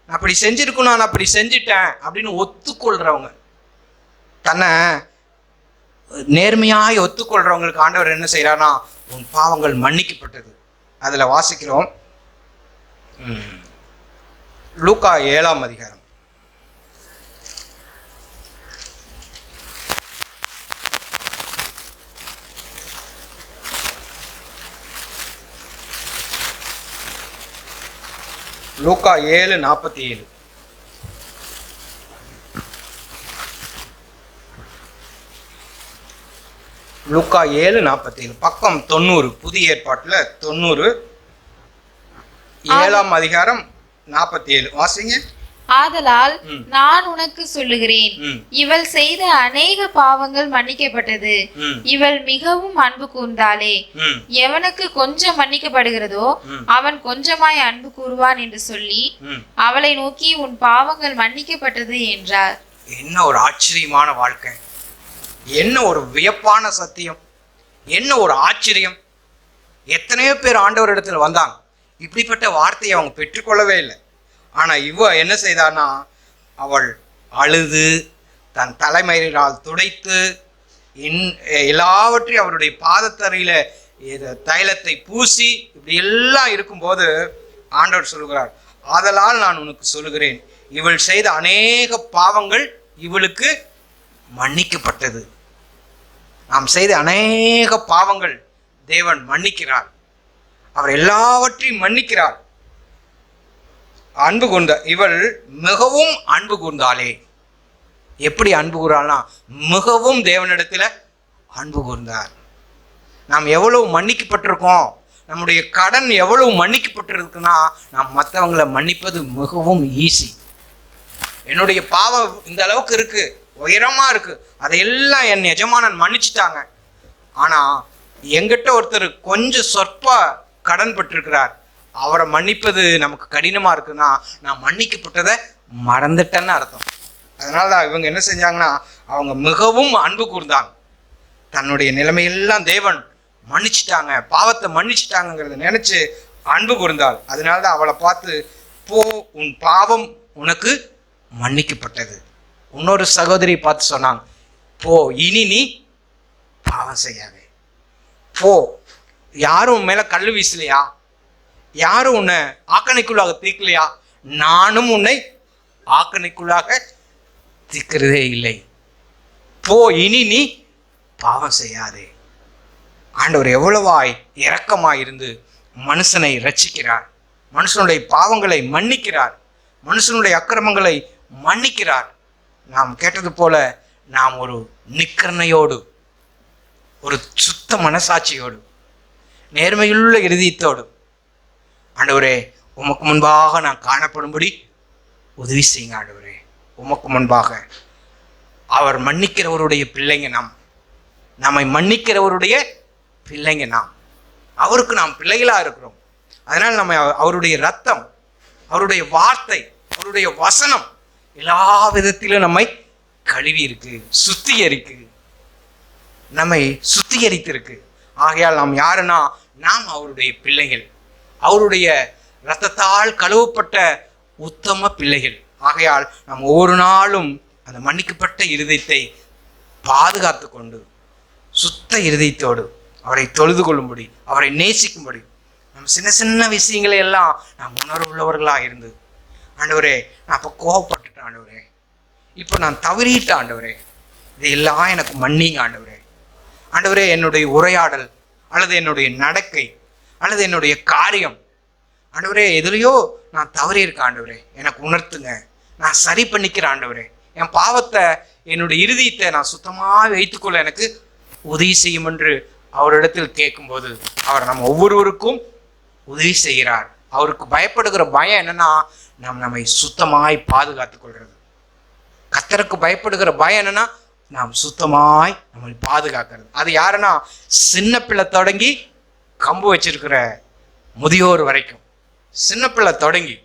நான் அப்படி செஞ்சிருக்கணும், நான் அப்படி செஞ்சிட்டேன் அப்படின்னு ஒத்துக்கொள்றவங்க, தன்னை நேர்மையாய் ஒத்துக்கொள்றவங்களுக்கு ஆண்டவர் என்ன செய்யறாருன்னா, உன் பாவங்கள் மன்னிக்கப்பட்டது. அதுல வாசிக்கிறோம், லூக்கா 7ஆம் அதிகாரம். லூக்கா 7:47. லூக்கா 7:47, பக்கம் 90, புதிய ஏற்பாட்டுல 90, 7ஆம் அதிகாரம் 47. வாசிங்க. ஆதலால் நான் உனக்கு சொல்லுகிறேன், இவள் செய்த அநேக பாவங்கள் மன்னிக்கப்பட்டது, இவள் மிகவும் அன்பு கூர்ந்தாளே. எவனுக்கு கொஞ்சம் மன்னிக்கப்படுகிறதோ அவன் கொஞ்சமாய் அன்பு கூறுவான் என்று சொல்லி அவளை நோக்கி, உன் பாவங்கள் மன்னிக்கப்பட்டது என்றார். என்ன ஒரு ஆச்சரியமான வாழ்க்கை! என்ன ஒரு வியப்பான சத்தியம்! என்ன ஒரு ஆச்சரியம்! எத்தனையோ பேர் ஆண்டவர் இடத்துல வந்தாங்க, இப்படிப்பட்ட வார்த்தையை அவங்க பெற்றுக்கொள்ளவே இல்லை. ஆனா இவ என்ன செய்தான்னா, அவள் அழுது தன் தலைமயிரால் துடைத்து எல்லாவற்றையும் அவருடைய பாதத்தரையில தைலத்தை பூசி இப்படி எல்லாம் இருக்கும்போது ஆண்டவர் சொல்கிறார், ஆதலால் நான் உனக்கு சொல்லுகிறேன், இவள் செய்த அநேக பாவங்கள் இவளுக்கு மன்னிக்கப்பட்டது. நாம் செய்த அநேக பாவங்கள் தேவன் மன்னிக்கிறார். அவர் எல்லாவற்றையும் மன்னிக்கிறார். அன்பு கூர்ந்த இவள் மிகவும் அன்பு கூர்ந்தாளே. எப்படி அன்பு கூறாள்னா, மிகவும் தேவனிடத்துல அன்பு கூர்ந்தார். நாம் எவ்வளவு மன்னிக்கப்பட்டிருக்கோம், நம்முடைய கடன் எவ்வளவு மன்னிக்கப்பட்டிருக்குன்னா நாம் மற்றவங்களை மன்னிப்பது மிகவும் ஈஸி. என்னுடைய பாவம் இந்த அளவுக்கு இருக்கு, உயரமா இருக்கு, அதையெல்லாம் என் எஜமானன் மன்னிச்சுட்டாங்க. ஆனா எங்கிட்ட ஒருத்தர் கொஞ்சம் சொற்ப கடன் பட்டிருக்கிறார், அவரை மன்னிப்பது நமக்கு கடினமா இருக்குன்னா நான் மன்னிக்கப்பட்டதை மறந்துட்டேன்னு அர்த்தம். அதனாலதான் இவங்க என்ன செஞ்சாங்கன்னா, அவங்க மிகவும் அன்பு கூர்ந்தாங்க. தன்னுடைய நிலைமையெல்லாம் தேவன் மன்னிச்சிட்டாங்க, பாவத்தை மன்னிச்சிட்டாங்கிறத நினைச்சு அன்பு கூர்ந்தாள். அதனாலதான் அவளை பார்த்து, போ, உன் பாவம் உனக்கு மன்னிக்கப்பட்டது. இன்னொரு சகோதரி பார்த்து சொன்னாங்க, போ, இனி நீ பாவம் செய்யாதே, போ. யாரும் உன் மேல கல்லு வீசலையா, யாரும் உன்னை ஆக்கணைக்குள்ளாக தீர்க்கலையா, நானும் உன்னை ஆக்கணைக்குள்ளாக தீர்க்கிறதே இல்லை, போ, இனி நீ பாவம் செய்யாதே. ஆண்டவர் எவ்வளவாய் இரக்கமாய் இருந்து மனுஷனை ரட்சிக்கிறார், மனுஷனுடைய பாவங்களை மன்னிக்கிறார், மனுஷனுடைய அக்கிரமங்களை மன்னிக்கிறார். நாம் கேட்டது போல நாம் ஒரு நிக்கரணையோடு, ஒரு சுத்த மனசாட்சியோடு, நேர்மையுள்ள இருதயத்தோடு, ஆண்டவரே உமக்கு முன்பாக நான் காணப்படும்படி உதவி செய்யுங்க ஆண்டவரே. உமக்கு முன்பாக அவர் மன்னிக்கிறவருடைய பிள்ளைங்க நாம், நம்மை மன்னிக்கிறவருடைய பிள்ளைங்க நாம், அவருக்கு நாம் பிள்ளைகளாக இருக்கிறோம். அதனால் நம்ம அவருடைய ரத்தம், அவருடைய வார்த்தை, அவருடைய வசனம் எல்லா விதத்திலும் நம்மை கழுவி இருக்கு, சுத்திகரிக்கு, நம்மை சுத்திகரித்திருக்கு. ஆகையால் நாம் யாருன்னா, நாம் அவருடைய பிள்ளைகள், அவருடைய இரத்தத்தால் கழுவப்பட்ட உத்தம பிள்ளைகள். ஆகையால் நாம் ஒவ்வொரு நாளும் அந்த மன்னிக்கப்பட்ட இருதயத்தை பாதுகாத்து கொண்டு சுத்த இருதயத்தோடு அவரை தொழுது கொள்ளும்படி, அவரை நேசிக்கும்படி, நம்ம சின்ன சின்ன விஷயங்களை எல்லாம் நாம் உணர்வுள்ளவர்களாக இருந்து, ஆண்டவரே நான் இப்போ கோவப்பட்டுட்டேன் ஆண்டவரே, இப்போ நான் தவறிட்டேன் ஆண்டவரே, இது எல்லாம் எனக்கு மன்னிங்க ஆண்டவரே. ஆண்டவரே என்னுடைய உரையாடல் அல்லது என்னுடைய நடக்கை அல்லது என்னுடைய காரியம் ஆண்டவரே எதுலையோ நான் தவறி இருக்கேன் ஆண்டவரே, எனக்கு உணர்த்துங்க, நான் சரி பண்ணிக்கிறேன் ஆண்டவரே. என் பாவத்தை, என்னுடைய இருதயத்தை நான் சுத்தமாக வைத்துக்கொள்ள எனக்கு உதவி செய்யும் என்று அவரிடத்தில் கேட்கும்போது அவர் நம்ம ஒவ்வொருவருக்கும் உதவி செய்கிறார். அவருக்கு பயப்படுகிற பயம் என்னன்னா, நம்மை சுத்தமாய் பாதுகாத்துக் கொள்றது. கர்த்தருக்கு பயப்படுகிற பயம் என்னன்னா, நாம் சுத்தமாய் நம்மை பாதுகாக்கிறது. அது யாருன்னா, சின்ன பிள்ளை தொடங்கி கம்பு வச்சிருக்கிற முதியோர் வரைக்கும், சின்ன பிள்ளை தொடங்கி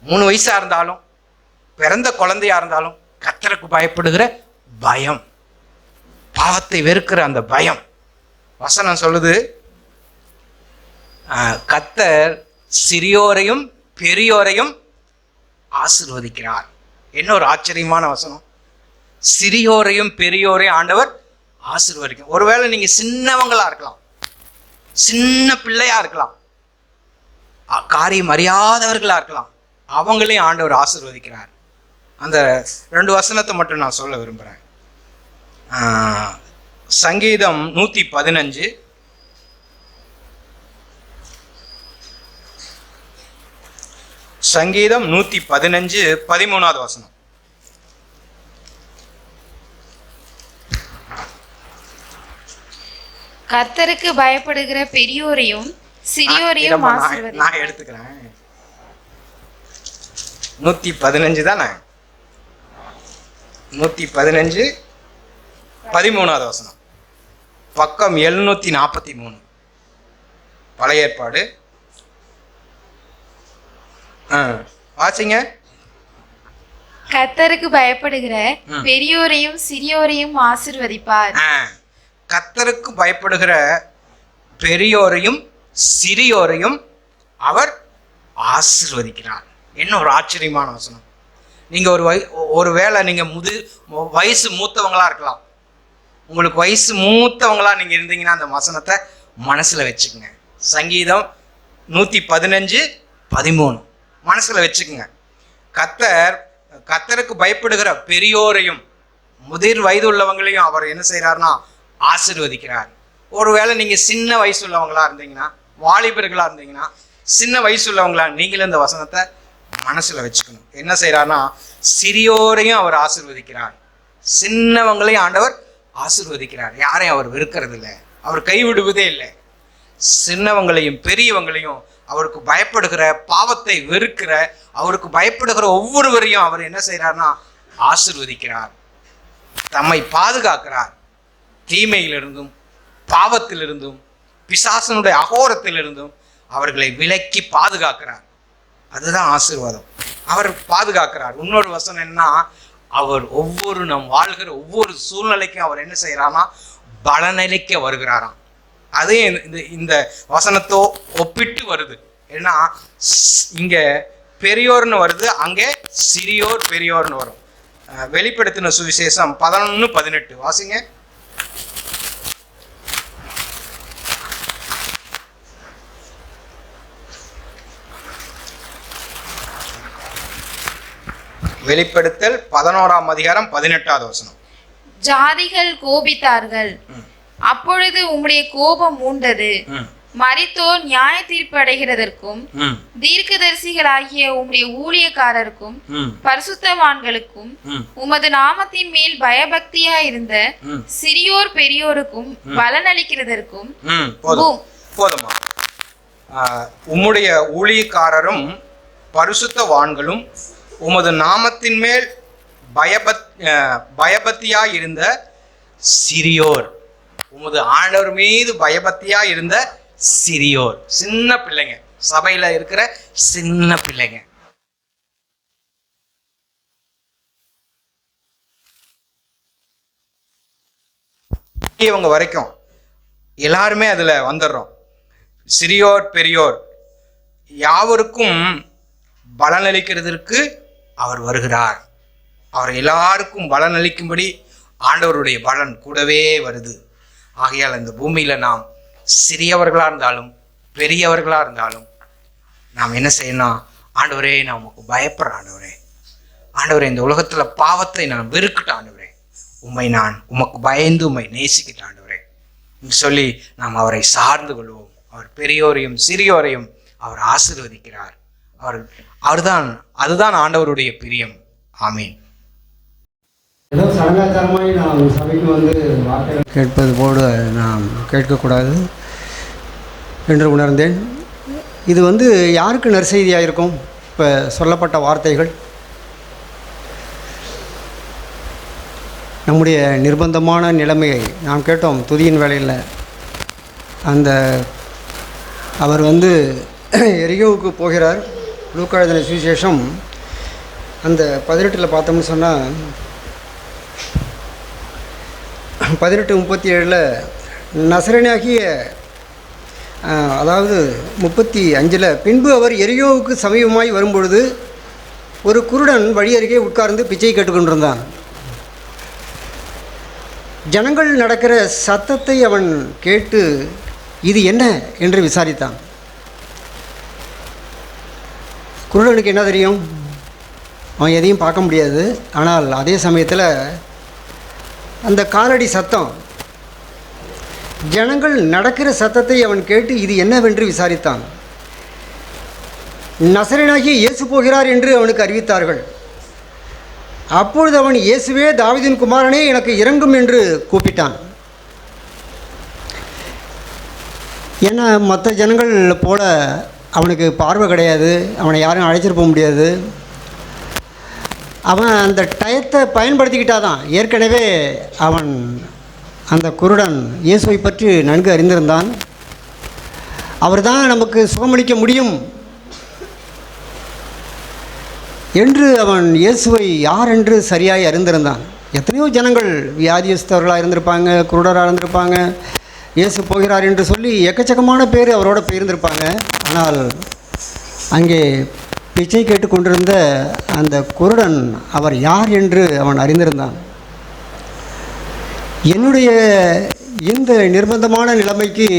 3 வயசா இருந்தாலும், பிறந்த குழந்தையா இருந்தாலும், கர்த்தருக்கு பயப்படுகிற பயம், பாவத்தை வெறுக்கிற அந்த பயம். வசனம் சொல்லுது, கர்த்தர் சிறியோரையும் பெரியோரையும் ஆசீர்வதிக்கிறார். என்ன ஒரு ஆச்சரியமான வசனம்! சிறியோரையும் பெரியோரையும் ஆண்டவர் ஆசீர்வதிக்கும். ஒருவேளை நீங்க சின்னவங்களா இருக்கலாம், சின்ன பிள்ளையா இருக்கலாம், காரியம் அறியாதவர்களா இருக்கலாம், அவங்களையும் ஆண்டவர் ஆசீர்வதிக்கிறார். அந்த 2 வசனத்தை மட்டும் நான் சொல்ல விரும்புகிறேன். சங்கீதம் 115 சங்கீதம் 115 13வது வசனம். கர்த்தருக்கு பயப்படுகிற பெரியோரையும் சிறியோரையும் ஆசீர்வதிப்பார். நான் எடுத்துக்கிறேன். 115 தானே? 115 13வது வசனம், பக்கம் 743, பழைய ஏற்பாடு. வாசிங்க. கர்த்தருக்கு பயப்படுகிற பெரியோரையும் சிறியோரையும் ஆசீர்வதிப்பார். கர்த்தருக்கு பயப்படுகிற பெரியோரையும் சிறியோரையும் அவர் ஆசீர்வதிக்கிறார். என்ன ஒரு ஆச்சரியமான வசனம்! நீங்க ஒரு வேளை நீங்க வயசு மூத்தவங்களா இருக்கலாம். உங்களுக்கு வயசு மூத்தவங்களா நீங்க இருந்தீங்கன்னா அந்த வசனத்தை மனசுல வச்சுக்கோங்க. சங்கீதம் 115 13 மனசுல வச்சுக்கோங்க. கர்த்தருக்கு பயப்படுகிற பெரியோரையும் முதிர் வயது உள்ளவங்களையும் அவர் என்ன செய்யறாருன்னா ஆசீர்வதிக்கிறார். ஒருவேளை நீங்க சின்ன வயசு உள்ளவங்களா இருந்தீங்கன்னா, வாலிபர்களா இருந்தீங்கன்னா, சின்ன வயசு உள்ளவங்களா நீங்களும் இந்த வசனத்தை மனசுல வச்சுக்கணும். என்ன செய்யறாருன்னா, சிறியோரையும் அவர் ஆசீர்வதிக்கிறார், சின்னவங்களையும் ஆண்டவர் ஆசீர்வதிக்கிறார். யாரையும் அவர் வெறுக்கிறது இல்லை, அவர் கைவிடுவதே இல்லை. சின்னவங்களையும் பெரியவங்களையும், அவருக்கு பயப்படுகிற, பாவத்தை வெறுக்கிற, அவருக்கு பயப்படுகிற ஒவ்வொருவரையும் அவர் என்ன செய்கிறார்னா ஆசீர்வதிக்கிறார், தம்மை பாதுகாக்கிறார். தீமையிலிருந்தும் பாவத்திலிருந்தும் பிசாசனுடைய அகோரத்திலிருந்தும் அவர்களை விலக்கி பாதுகாக்கிறார். அதுதான் ஆசீர்வாதம். அவர் பாதுகாக்கிறார். இன்னொரு வசனம் என்ன, அவர் ஒவ்வொரு நம் வாழ்கிற ஒவ்வொரு சூழ்நிலைக்கும் அவர் என்ன செய்யறானா பலனளிக்க வருகிறாராம். அதே இந்த வசனத்தோ ஒப்பிட்டு வருது. ஏன்னா இங்க பெரியோர்னு வருது, அங்கே சிறியோர் பெரியோர்னு வரும். வெளிப்படுத்தின சுவிசேஷம் 11:18 வாசிங்க. வெளிப்படுத்தல் 11ஆம் அதிகாரம் 18வது வசனம். ஜாதிகள் கோபித்தார்கள், அப்பொழுது உம்முடைய கோபம் மூண்டது. மரித்தோர் நியாய தீர்ப்பு அடைகிறதற்கும் தீர்க்கதரிசிகளாகிய உம்முடைய ஊழியக்காரருக்கும் பரிசுத்தவான்களுக்கும் உமது நாமத்தின் மேல் பயபக்தியா இருந்த சிறியோர் பெரியோருக்கும் பலனளிக்கிறதற்கும். போதுமா? உம்முடைய ஊழியக்காரரும் பரிசுத்தவான்களும் உமது நாமத்தின் மேல் பயபக்தியா இருந்த சிறியோர், உமது ஆண்டவர் மீது பயபக்தியா இருந்த சிறியோர், சின்ன பிள்ளைங்க, சபையில இருக்கிற சின்ன பிள்ளைங்க. இவங்க வரைக்கும் எல்லாருமே அதுல வந்துடுறோம். சிறியோர் பெரியோர் யாவருக்கும் பலனளிக்கிறதற்கு அவர் வருகிறார். அவர் எல்லாருக்கும் பலனளிக்கும்படி ஆண்டவருடைய பலன் கூடவே வருது. ஆகையால் இந்த பூமியில நாம் சிறியவர்களா இருந்தாலும் பெரியவர்களா இருந்தாலும் நாம் என்ன செய்யணும்? ஆண்டவரே, நான் உமக்கு பயப்படுறேன். ஆண்டவரே, இந்த உலகத்துல பாவத்தை நான் வெறுக்கிட்டேன். ஆண்டவரே, நான் உமக்கு பயந்து உம்மை நேசிக்கிட்டேன் ஆண்டவரே சொல்லி நாம் அவரை சார்ந்து கொள்வோம். அவர் பெரியோரையும் சிறியோரையும் அவர் ஆசீர்வதிக்கிறார். அதுதான் ஆண்டவருடைய பிரியம். ஆமீன். ஏதோ சடங்காச்சாரமாய் நாம் சபைக்கு வந்து வார்த்தைகள் கேட்பது போல நாம் கேட்கக்கூடாது என்று உணர்ந்தேன். இது வந்து யாருக்கு நற்செய்தியாக இருக்கும்? இப்போ சொல்லப்பட்ட வார்த்தைகள் நம்முடைய நிர்பந்தமான நிலைமையை நாம் கேட்டோம் துதியின் வேளையில். அந்த அவர் வந்து எரிகோவுக்கு போகிறார். லூக்கா எழுதின சுவிசேஷம் அந்த 18 பார்த்தோம்னு சொன்னால் 18:37 நசரேனாகிய, அதாவது 35 பின்பு அவர் எரிகோவுக்கு சமீபமாய் வரும்பொழுது ஒரு குருடன் வழி அருகே உட்கார்ந்து பிச்சை கேட்டுக்கொண்டிருந்தான். ஜனங்கள் நடக்கிற சத்தத்தை அவன் கேட்டு இது என்ன என்று விசாரித்தான். குருடனுக்கு என்ன தெரியும்? அவன் எதையும் பார்க்க முடியாது. ஆனால் அதே சமயத்தில் அந்த காலடி சத்தம், ஜனங்கள் நடக்கிற சத்தத்தை அவன் கேட்டு இது என்னவென்று விசாரித்தான். நசரேனாகிய இயேசு போகிறார் என்று அவனுக்கு அறிவித்தார்கள். அப்பொழுது அவன், இயேசுவே, தாவீதின் குமாரனே, எனக்கு இரங்கும் என்று கூப்பிட்டான். ஏன்னா மற்ற ஜனங்கள் போல அவனுக்கு பார்வை கிடையாது, அவனை யாரும் அழைச்சிட்டு போக முடியாது. அவன் அந்த டயத்தை பயன்படுத்திக்கிட்டாதான். ஏற்கனவே அவன் அந்த குருடன் இயேசுவை பற்றி நன்கு அறிந்திருந்தான். அவர் தான் நமக்கு சுகமளிக்க முடியும் என்று அவன் இயேசுவை யார் என்று சரியாய் அறிந்திருந்தான். எத்தனையோ ஜனங்கள் வியாதியஸ்தவர்களாக இருந்திருப்பாங்க, குருடராக இருந்திருப்பாங்க. இயேசு போகிறார் என்று சொல்லி எக்கச்சக்கமான பேர் அவரோட போயிருந்திருப்பாங்க. ஆனால் அங்கே பிச்சை கேட்டுக்கொண்டிருந்த அந்த குருடன் அவர் யார் என்று அவன் அறிந்திருந்தான். என்னுடைய இந்த நிர்பந்தமான நிலைமைக்கு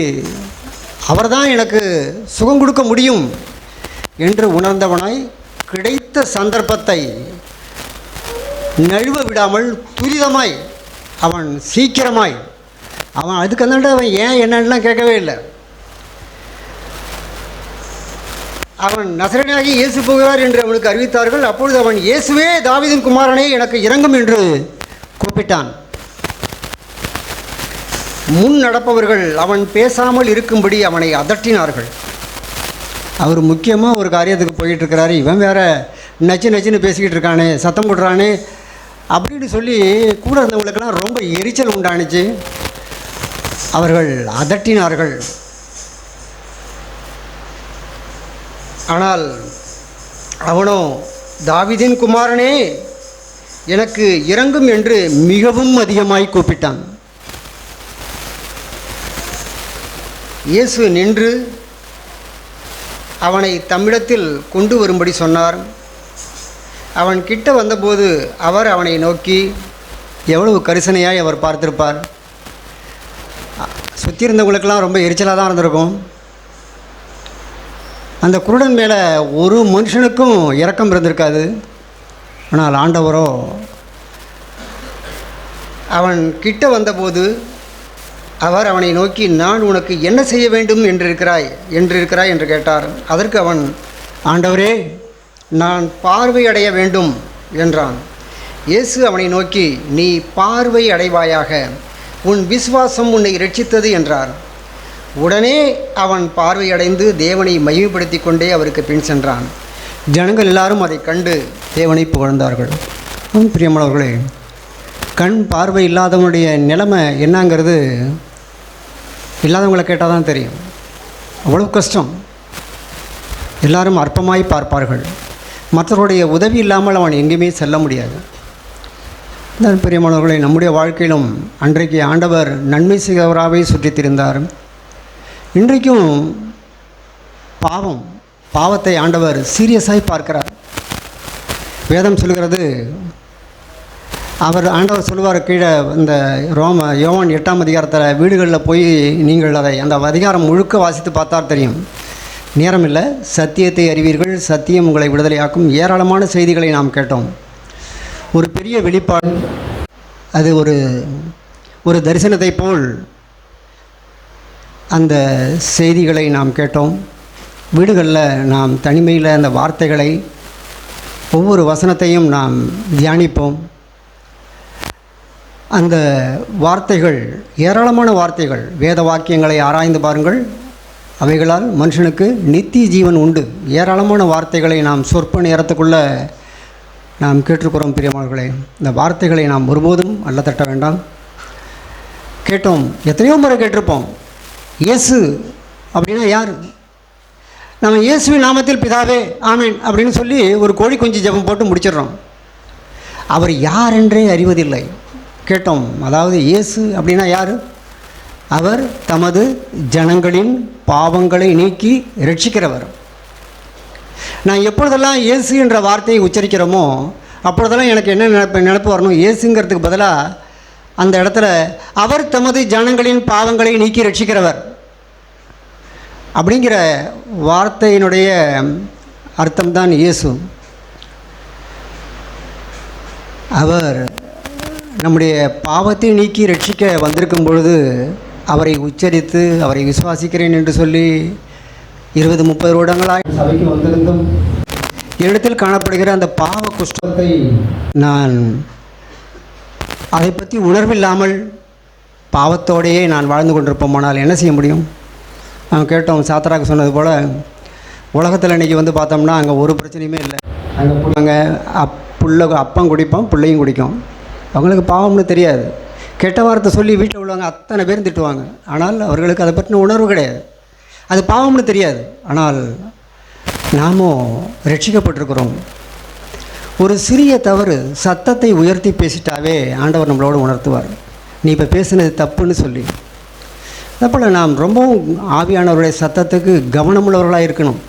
அவர்தான் எனக்கு சுகம் கொடுக்க முடியும் என்று உணர்ந்தவனாய் கிடைத்த சந்தர்ப்பத்தை நழுவ விடாமல் துரிதமாய் அவன் சீக்கிரமாய் அவன் அதுக்கு அந்தாண்ட அவன் ஏன் என்னென்னலாம் கேட்கவே இல்லை. அவன் நசரேனாகிய இயேசு போகிறார் என்று அவனுக்கு அறிவித்தார்கள். அப்பொழுது அவன், இயேசுவே, தாவீதின் குமாரனே, எனக்கு இரங்கும் என்று கூப்பிட்டான். முன் நடப்பவர்கள் அவன் பேசாமல் இருக்கும்படி அவனை அதட்டினார்கள். அவர் முக்கியமாக ஒரு காரியத்துக்கு போயிட்டுருக்கிறாரு, இவன் வேற நச்சு நச்சுன்னு பேசிக்கிட்டு இருக்கானே, சத்தம் போடுறானே அப்படின்னு சொல்லி கூட இருந்தவங்களுக்கெல்லாம் ரொம்ப எரிச்சல் உண்டானுச்சு. அவர்கள் அதட்டினார்கள். ஆனால் அவனோ, தாவீதின் குமாரனே எனக்கு இரங்கும் என்று மிகவும் அதிகமாய் கூப்பிட்டான். இயேசு நின்று அவனை தம்மிடத்தில் கொண்டு வரும்படி சொன்னார். அவன் கிட்ட வந்தபோது அவர் அவனை நோக்கி, எவ்வளவு கரிசனையாய் அவர் பார்த்திருப்பார். சுற்றி இருந்தவங்களுக்கெல்லாம் ரொம்ப எரிச்சலாக தான் இருந்திருக்கும். அந்த குருடன் மேலே ஒரு மனுஷனுக்கும் இரக்கம் இருந்திருக்காது. ஆனால் ஆண்டவரோ அவன் கிட்ட வந்தபோது அவர் அவனை நோக்கி, நான் உனக்கு என்ன செய்ய வேண்டும் என்றிருக்கிறாய் என்று கேட்டார். அதற்கு அவன், ஆண்டவரே, நான் பார்வையடைய வேண்டும் என்றான். இயேசு அவனை நோக்கி, நீ பார்வை அடைவாயாக, உன் விசுவாசம் உன்னை இரட்சித்தது என்றார். உடனே அவன் பார்வையடைந்து தேவனை மகிமைப்படுத்தி கொண்டே அவருக்கு பின் சென்றான். ஜனங்கள் எல்லாரும் அதை கண்டு தேவனை புகழ்ந்தார்கள். பிரியமானவர்களே, கண் பார்வை இல்லாதவனுடைய நிலைமை என்னங்கிறது இல்லாதவங்களை கேட்டால் தான் தெரியும். அவ்வளோ கஷ்டம். எல்லாரும் அற்பமாய் பார்ப்பார்கள். மற்றவருடைய உதவி இல்லாமல் அவன் எங்கேயுமே செல்ல முடியாது. இந்த பிரியமானவர்களை, நம்முடைய வாழ்க்கையிலும் அன்றைக்கு ஆண்டவர் நன்மை செய்கிறவராகவே சுற்றித் திரிந்தார். இன்றைக்கும் பாவத்தை ஆண்டவர் சீரியஸாய் பார்க்கிறார். வேதம் சொல்கிறது, ஆண்டவர் சொல்லுவார் கீழே இந்த யோவான் 8ஆம் அதிகாரத்தில், வீடுகளில் போய் நீங்கள் அந்த அதிகாரம் முழுக்க வாசித்து பார்த்தார் தெரியும். நேரம் இல்லை, சத்தியத்தை அறிவீர்கள், சத்தியம் உங்களை விடுதலையாக்கும். ஏராளமான செய்திகளை நாம் கேட்டோம். ஒரு பெரிய வெளிப்பாடு, அது ஒரு தரிசனத்தை போல் அந்த செய்திகளை நாம் கேட்டோம். வீடுகளில் நாம் தனிமையில் அந்த வார்த்தைகளை, ஒவ்வொரு வசனத்தையும் நாம் தியானிப்போம். அந்த வார்த்தைகள், ஏராளமான வார்த்தைகள், வேத வாக்கியங்களை ஆராய்ந்து பாருங்கள், அவைகளால் மனுஷனுக்கு நித்திய ஜீவன் உண்டு. ஏராளமான வார்த்தைகளை நாம் சொற்ப நேரத்துக்குள்ளே நாம் கேட்டிருக்கிறோம். பிரியமானவர்களே, இந்த வார்த்தைகளை நாம் ஒருபோதும் அல்ல தட்ட வேண்டாம். கேட்டோம், எத்தனையோ முறை கேட்டிருப்போம். இயேசு அப்படின்னா யார்? நம்ம இயேசுவின் நாமத்தில் பிதாவே ஆமீன் அப்படின்னு சொல்லி ஒரு கோழி குஞ்சு ஜெபம் போட்டு முடிச்சிடுறோம். அவர் யார் என்றே அறிவதில்லை. கேட்டோம், அதாவது இயேசு அப்படின்னா யார்? அவர் தமது ஜனங்களின் பாவங்களை நீக்கி ரட்சிக்கிறவர். நான் எப்பொழுதெல்லாம் இயேசு என்ற வார்த்தையை உச்சரிக்கிறோமோ அப்பொழுதெல்லாம் எனக்கு என்ன நினைப்பு வரணும்? இயேசுங்கிறதுக்கு பதிலாக அந்த இடத்துல அவர் தமது ஜனங்களின் பாவங்களை நீக்கி ரட்சிக்கிறவர் அப்படிங்கிற வார்த்தையினுடைய அர்த்தம்தான் இயேசு. அவர் நம்முடைய பாவத்தை நீக்கி ரட்சிக்க வந்திருக்கும் பொழுது அவரை உச்சரித்து அவரை விசுவாசிக்கிறேன் என்று சொல்லி 20-30 வருடங்களாக சபைக்கு வந்திருந்தும் என்னிடத்தில் காணப்படுகிற அந்த பாவ குஷ்டத்தை நான் அதை பற்றி உணர்வில்லாமல் பாவத்தோடையே நான் வாழ்ந்து கொண்டிருப்போமானால் என்ன செய்ய முடியும்? நாங்கள் கேட்டோம், சாத்தராக்கு சொன்னது போல் உலகத்தில் இன்றைக்கி வந்து பார்த்தோம்னா அங்கே ஒரு பிரச்சனையுமே இல்லை. அங்கே அப்பம் குடிப்போம், பிள்ளையும் குடிக்கும். அவங்களுக்கு பாவம்னு தெரியாது. கெட்ட வார்த்தை சொல்லி வீட்டில் உள்ளவங்க அத்தனை பேரும் திட்டுவாங்க. ஆனால் அவர்களுக்கு அதை பற்றின உணர்வு கிடையாது. அது பாவம்னு தெரியாது. ஆனால் நாமும் ரட்சிக்கப்பட்டிருக்கிறோம். ஒரு சிறிய தவறு, சத்தத்தை உயர்த்தி பேசிட்டாவே ஆண்டவர் நம்மளோடு உணர்த்துவார், நீ இப்போ பேசுனது தப்புன்னு சொல்லி. அதேபோல் நாம் ரொம்பவும் ஆவியானவருடைய சத்தத்துக்கு கவனமுள்ளவர்களாக இருக்கணும்.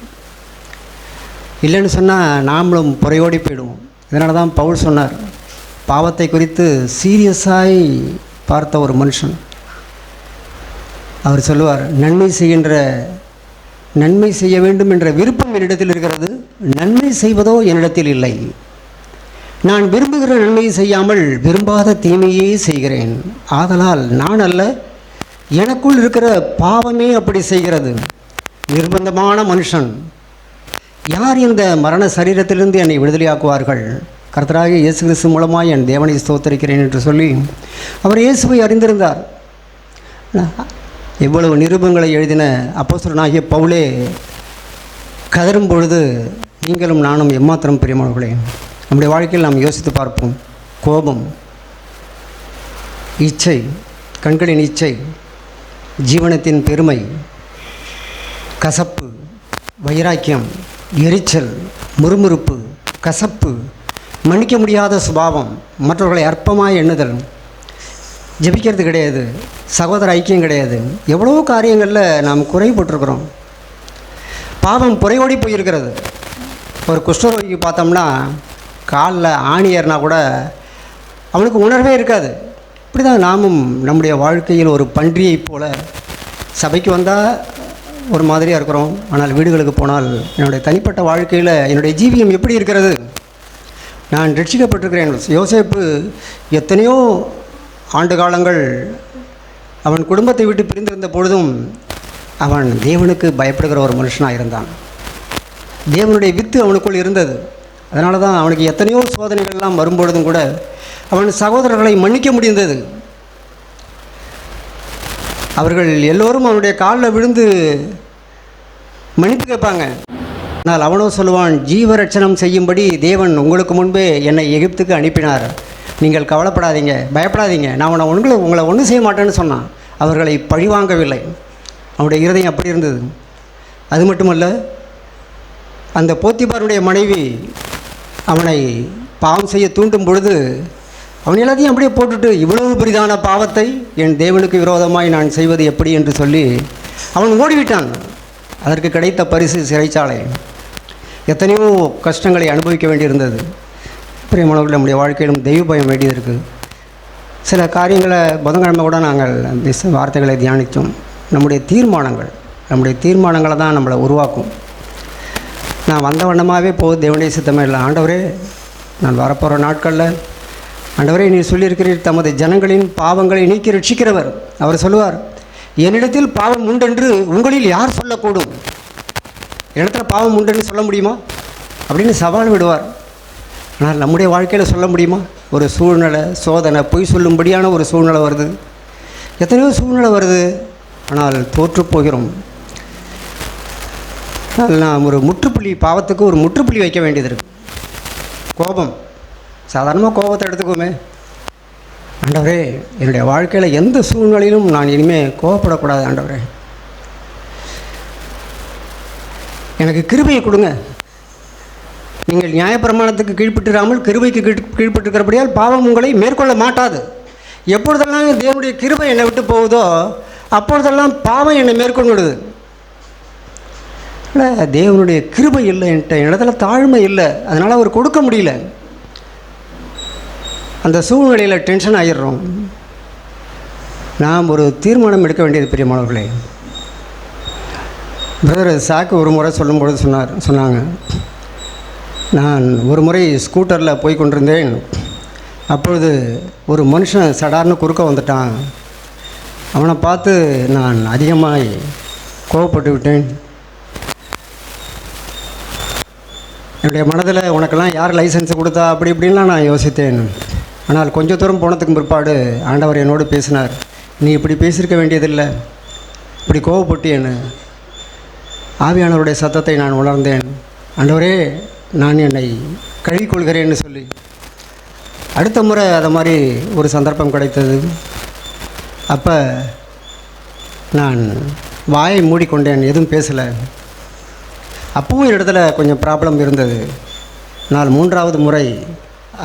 இல்லைன்னு சொன்னால் நாமளும் புறையோடி போயிடுவோம். இதனால தான் பவுல் சொன்னார், பாவத்தை குறித்து சீரியஸாய் பார்த்த ஒரு மனுஷன். அவர் சொல்லுவார், நன்மை செய்ய வேண்டும் என்ற விருப்பம் என்னிடத்தில் இருக்கிறது, நன்மை செய்வதோ என்னிடத்தில் இல்லை. நான் விரும்புகிற நன்மையை செய்யாமல் விரும்பாத தீமையே செய்கிறேன். ஆதலால் நான் அல்ல, எனக்குள் இருக்கிற பாவமே அப்படி செய்கிறது. நிர்பந்தமான மனுஷன் யார் இந்த மரண சரீரத்திலிருந்து என்னை விடுதலையாக்குவார்கள்? கர்த்தராகிய இயேசு கிறிஸ்து மூலமாக என் தேவனை ஸ்தோத்தரிக்கிறேன் என்று சொல்லி அவர் இயேசுவை அறிந்திருந்தார். இவ்வளவு நிருபங்களை எழுதின அப்போஸ்தலனாகிய பவுலே கதரும் பொழுது நீங்களும் நானும் எம்மாத்திரம் பிரியமானவர்களே. நம்முடைய வாழ்க்கையில் நாம் யோசித்து பார்ப்போம். கோபம், இச்சை, கண்களின் இச்சை, ஜீவனத்தின் பெருமை, கசப்பு, வைராக்கியம், எரிச்சல், முறுமுறுப்பு, கசப்பு, மன்னிக்க முடியாத சுபாவம், மற்றவர்களை அற்பமாக எண்ணுதல், ஜெபிக்கிறது கிடையாது, சகோதர ஐக்கியம் கிடையாது, எவ்வளவோ காரியங்களில் நாம் குறைபட்டிருக்கிறோம். பாவம் புறையோடி போயிருக்கிறது. ஒரு குஷ்டரோகிக்கு பார்த்தோம்னா காலில் ஆணி ஏறினா கூட அவனுக்கு உணர்வே இருக்காது. இப்படி தான் நாமும் நம்முடைய வாழ்க்கையில் ஒரு பன்றியைப் போல சபைக்கு வந்தால் ஒரு மாதிரியாக இருக்கிறோம். ஆனால் வீடுகளுக்கு போனால் என்னுடைய தனிப்பட்ட வாழ்க்கையில் என்னுடைய ஜீவியம் எப்படி இருக்கிறது? நான் ரட்சிக்கப்பட்டிருக்கிறேன். யோசேப்பு எத்தனையோ ஆண்டு காலங்கள் அவன் குடும்பத்தை விட்டு பிரிந்திருந்த பொழுதும் அவன் தேவனுக்கு பயப்படுகிற ஒரு மனுஷனாக இருந்தான். தேவனுடைய வித்து அவனுக்குள் இருந்தது. அதனால தான் அவனுக்கு எத்தனையோ சோதனைகள்லாம் வரும்பொழுதும் கூட அவன் சகோதரர்களை மன்னிக்க முடிந்தது. அவர்கள் எல்லோரும் அவனுடைய காலில் விழுந்து மன்னிப்பு கேட்பாங்க. ஆனால் அவனோ சொல்லுவான், ஜீவரட்சணம் செய்யும்படி தேவன் உங்களுக்கு முன்பே என்னை எகிப்துக்கு அனுப்பினார். நீங்கள் கவலைப்படாதீங்க, பயப்படாதீங்க, நான் உங்களை ஒன்றும் செய்ய மாட்டேன்னு சொன்னான். அவர்களை பழிவாங்கவில்லை. அவனுடைய இருதயம் அப்படி இருந்தது. அது மட்டுமல்ல, அந்த போத்திபாருடைய மனைவி அவனை பாவம் செய்ய தூண்டும் பொழுது அவன் எல்லாத்தையும் அப்படியே போட்டுட்டு, இவ்வளவு பெரிதான பாவத்தை என் தேவனுக்கு விரோதமாய் நான் செய்வது எப்படி என்று சொல்லி அவன் ஓடிவிட்டான். அதற்கு கிடைத்த பரிசு சிறைச்சாலை. எத்தனையோ கஷ்டங்களை அனுபவிக்க வேண்டியிருந்தது. பிரியமானவர்கள், நம்முடைய வாழ்க்கையிலும் தெய்வ பயம் வேண்டியது இருக்குது. சில காரியங்களை புதன்கிழமை கூட நாங்கள் வார்த்தைகளை தியானித்தோம். நம்முடைய தீர்மானங்களை தான் நம்மளை உருவாக்கும். நான் வந்த வண்ணமாகவே போகுது தேவனுடைய சித்தமே இல்லை. ஆண்டவரே, நான் வரப்போகிற நாட்களில் ஆண்டவரே நீர் சொல்லியிருக்கிறீர், தமது ஜனங்களின் பாவங்களை நீக்கி ரட்சிக்கிறவர். அவர் சொல்லுவார், என்னிடத்தில் பாவம் உண்டென்று உங்களில் யார் சொல்லக்கூடும்? என்னிடத்தில் பாவம் உண்டென்று சொல்ல முடியுமா அப்படின்னு சவால் விடுவார். ஆனால் நம்முடைய வாழ்க்கையில் சொல்ல முடியுமா? ஒரு சூழ்நிலை, சோதனை, பொய் சொல்லும்படியான ஒரு சூழ்நிலை வருது. எத்தனையோ சூழ்நிலை வருது, ஆனால் தோற்று போகிறோம். நாம் ஒரு முற்றுப்புள்ளி, பாவத்துக்கு ஒரு முற்றுப்புள்ளி வைக்க வேண்டியது இருக்குது. கோபம், சாதாரணமாக கோபத்தை எடுத்துக்கோமே. ஆண்டவரே, என்னுடைய வாழ்க்கையில் எந்த சூழ்நிலையிலும் நான் இனிமேல் கோபப்படக்கூடாது. ஆண்டவரே, எனக்கு கிருபையை கொடுங்க. நீங்கள் நியாயப்பிரமாணத்துக்கு கீழ்ப்பட்டிராமல் கிருபைக்கு கீழ்ப்பட்டிருக்கிறபடியால் பாவம் உங்களை மேற்கொள்ள மாட்டாது. எப்பொழுதெல்லாம் தேவனுடைய கிருபை என்னை விட்டு போகுதோ அப்பொழுதெல்லாம் பாவம் என்னை மேற்கொண்டு விடுது. இல்லை, தேவனுடைய கிருபை இல்லை, என்கிட்ட இடத்துல தாழ்மை இல்லை, அதனால் அவர் கொடுக்க முடியல. அந்த சூழ்நிலையில் டென்ஷன் ஆகிடுறோம். நாம் ஒரு தீர்மானம் எடுக்க வேண்டியது பிரியமானவர்களே. பிரதர் சாக்கு ஒரு முறை சொல்லும்பொழுது சொன்னாங்க, நான் ஒரு முறை ஸ்கூட்டரில் போய் கொண்டிருந்தேன். அப்பொழுது ஒரு மனுஷன் சடார்னு குறுக்க வந்துட்டான். அவனை பார்த்து நான் அதிகமாக கோவப்பட்டு விட்டேன். என்னுடைய மனதில் உனக்கெல்லாம் யார் லைசன்ஸ் கொடுத்தா அப்படி இப்படின்லாம் நான் யோசித்தேன். ஆனால் கொஞ்சம் தூரம் போனதுக்கு பிற்பாடு ஆண்டவர் என்னோடு பேசினார். நீ இப்படி பேசியிருக்க வேண்டியதில்லை, இப்படி கோவப்பட்டேன்னு. ஆவியானவருடைய சத்தத்தை நான் உணர்ந்தேன். ஆண்டவரே, நான் என்னை கழுவிக்கொள்கிறேன்னு சொல்லி அடுத்த முறை அதை மாதிரி ஒரு சந்தர்ப்பம் கிடைத்தது. அப்போ நான் வாயை மூடிக்கொண்டேன், எதுவும் பேசலை. அப்பவும் இடத்துல கொஞ்சம் ப்ராப்ளம் இருந்தது. ஆனால் 3வது முறை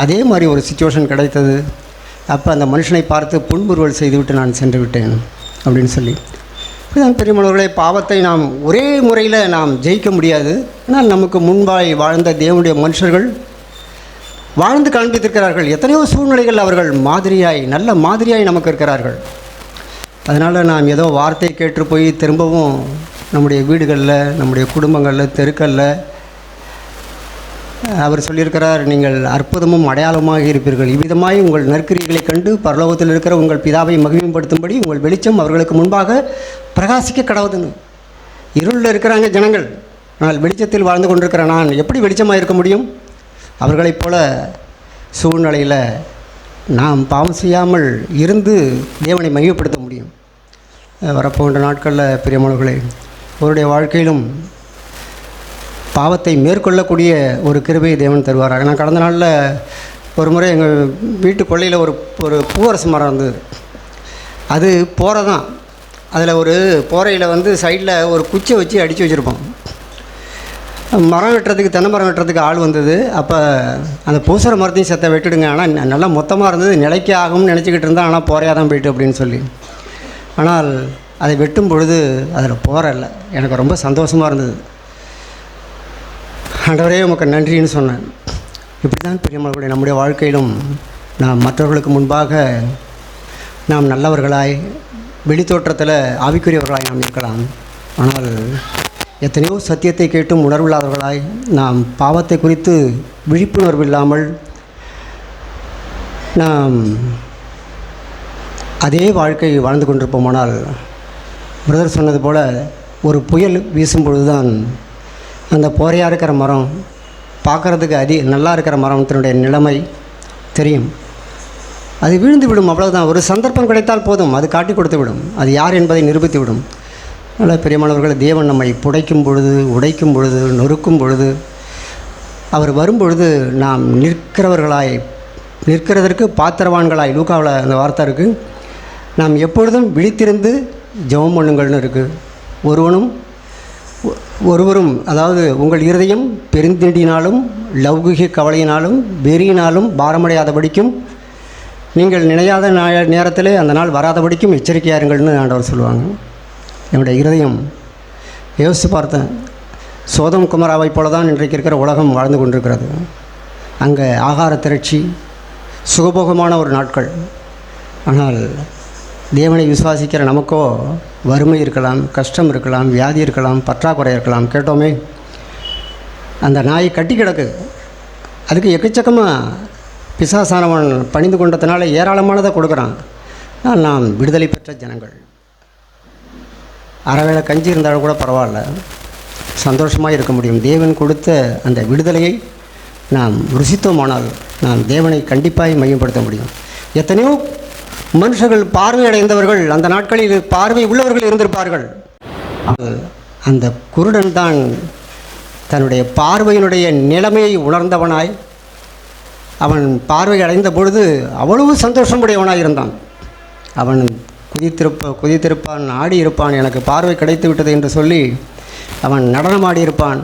அதே மாதிரி ஒரு சிச்சுவேஷன் கிடைத்தது. அப்போ அந்த மனுஷனை பார்த்து புன்முறுவல் செய்துவிட்டு நான் சென்று விட்டேன் அப்படின்னு சொல்லி. இப்படிதான் பெரியமானவர்களே, பாவத்தை நாம் ஒரே முறையில் நாம் ஜெயிக்க முடியாது. ஆனால் நமக்கு முன்பாய் வாழ்ந்த தேவனுடைய மனுஷர்கள் வாழ்ந்து காண்பித்திருக்கிறார்கள். எத்தனையோ சூழ்நிலைகள் அவர்கள் மாதிரியாய், நல்ல மாதிரியாய் நமக்கு இருக்கிறார்கள். அதனால் நாம் ஏதோ வார்த்தை கேட்டு போய் திரும்பவும் நம்முடைய வீடுகளில், நம்முடைய குடும்பங்களில், தெருக்களில் அவர் சொல்லியிருக்கிறார், நீங்கள் அற்புதமும் அடையாளமாக இருப்பீர்கள். இவ்விதமாய் உங்கள் நற்கிரிகளை கண்டு பரலோகத்தில் இருக்கிற உங்கள் பிதாவை மகிமைப்படுத்தும்படி உங்கள் வெளிச்சம் அவர்களுக்கு முன்பாக பிரகாசிக்க கடவுதுன்னு. இருளில் இருக்கிறாங்க ஜனங்கள், ஆனால் வெளிச்சத்தில் வாழ்ந்து கொண்டிருக்கிற நான் எப்படி வெளிச்சமாக இருக்க முடியும்? அவர்களைப் போல சூழ்நிலையில் நாம் பாவம் செய்யாமல் இருந்து தேவனை மகிமைப்படுத்த முடியும். வரப்போன்ற நாட்களில் பிரியமானவர்களே அவருடைய வாழ்க்கையிலும் பாவத்தை மேற்கொள்ளக்கூடிய ஒரு கிருபையை தேவன் தருவாராக. நான் கடந்த நாளில் ஒரு முறை எங்கள் வீட்டு கொள்ளையில் ஒரு பூவரசு மரம் இருந்தது. அது போரை தான். அதில் ஒரு போரையில் சைடில் ஒரு குச்சியை வச்சு அடித்து வச்சுருப்போம். மரம் வெட்டுறதுக்கு, தென்னை மரம் வெட்டுறதுக்கு ஆள் வந்தது. அப்போ அந்த பூசற மரத்தையும் செத்த வெட்டிடுங்க, ஆனால் நல்லா மொத்தமாக இருந்தது, நிலைக்கு ஆகும்னு நினச்சிக்கிட்டு இருந்தால், ஆனால் போரையாக தான் போயிட்டு அப்படின்னு சொல்லி. ஆனால் அதை வெட்டும் பொழுது அதில் போரை இல்லை. எனக்கு ரொம்ப சந்தோஷமாக இருந்தது. ஆண்டவரே உமக்கு நன்றின்னு சொன்னேன். இப்படி தான் பிரியமானவர்களே நம்முடைய வாழ்க்கையிலும் நாம் மற்றவர்களுக்கு முன்பாக நாம் நல்லவர்களாய், வெளித்தோற்றத்தில் ஆவிக்குரியவர்களாய் நாம் இருக்கலாம். ஆனால் எத்தனையோ சத்தியத்தை கேட்டும் உணர்வில்லாதவர்களாய் நாம் பாவத்தை குறித்து விழிப்புணர்வு இல்லாமல் நாம் அதே வாழ்க்கை வாழ்ந்து கொண்டிருப்போமானால், பிரதர் சொன்னது போல் ஒரு புயல் வீசும் பொழுது தான் அந்த போரையாக இருக்கிற மரம் பார்க்குறதுக்கு நல்லா இருக்கிற மரத்தினுடைய நிலைமை தெரியும். அது விழுந்து விடும், அவ்வளவுதான். ஒரு சந்தர்ப்பம் கிடைத்தால் போதும், அது காட்டி கொடுத்து விடும், அது யார் என்பதை நிரூபித்து விடும். அதனால் பிரியமானவர்களை, தேவன் நம்மை புடைக்கும் பொழுது, உடைக்கும் பொழுது, நொறுக்கும் பொழுது, அவர் வரும்பொழுது நாம் நிற்கிறதற்கு பாத்திரவான்களாய், லூக்காவில் அந்த வார்த்தை இருக்குது, நாம் எப்பொழுதும் விழித்திருந்து ஜெபம் பண்ணுங்கள்னு இருக்குது. ஒருவரும் அதாவது உங்கள் இருதயம் பெருந்திண்டினாலும் லௌகிக கவலையினாலும் வெறியினாலும் பாரமடையாதபடிக்கும், நீங்கள் நினையாத நேரத்தில் அந்த நாள் வராதபடிக்கும் எச்சரிக்கையாருங்கள்னு ஆண்டவர் சொல்லுவாங்க. என்னுடைய இருதயம் யோசித்து பார்த்தேன். சோதம் குமராவை போல தான் இன்றைக்கு இருக்கிற உலகம் வாழ்ந்து கொண்டிருக்கிறது. அங்கே ஆகார திரட்சி, சுகபோகமான ஒரு நாட்கள். ஆனால் தேவனை விசுவாசிக்கிற நமக்கோ வறுமை இருக்கலாம், கஷ்டம் இருக்கலாம், வியாதி இருக்கலாம், பற்றாக்குறை இருக்கலாம். கேட்டோமே, அந்த நாய் கட்டி கிடக்கு, அதுக்கு எக்கச்சக்கமாக பிசாசானவன் பணிந்து கொண்டதுனால ஏராளமானதை கொடுக்குறான். நாம் விடுதலை பெற்ற ஜனங்கள். அரைவேளை கஞ்சி இருந்தாலும் கூட பரவாயில்ல, சந்தோஷமாக இருக்க முடியும். தேவன் கொடுத்த அந்த விடுதலையை நாம் ருசித்தோமானால் நாம் தேவனை கண்டிப்பாக மையப்படுத்த முடியும். எத்தனையோ மனுஷர்கள் பார்வையடைந்தவர்கள் அந்த நாட்களில் பார்வை உள்ளவர்கள் இருந்திருப்பார்கள். அந்த குருடன் தான் தன்னுடைய பார்வையினுடைய நிலைமையை உணர்ந்தவனாய், அவன் பார்வை அடைந்த பொழுது அவ்வளவு சந்தோஷமுடையவனாய் இருந்தான். அவன் குதித்திருப்பான், ஆடி இருப்பான், எனக்கு பார்வை கிடைத்து விட்டது என்று சொல்லி அவன் நடனமாடி இருப்பான்.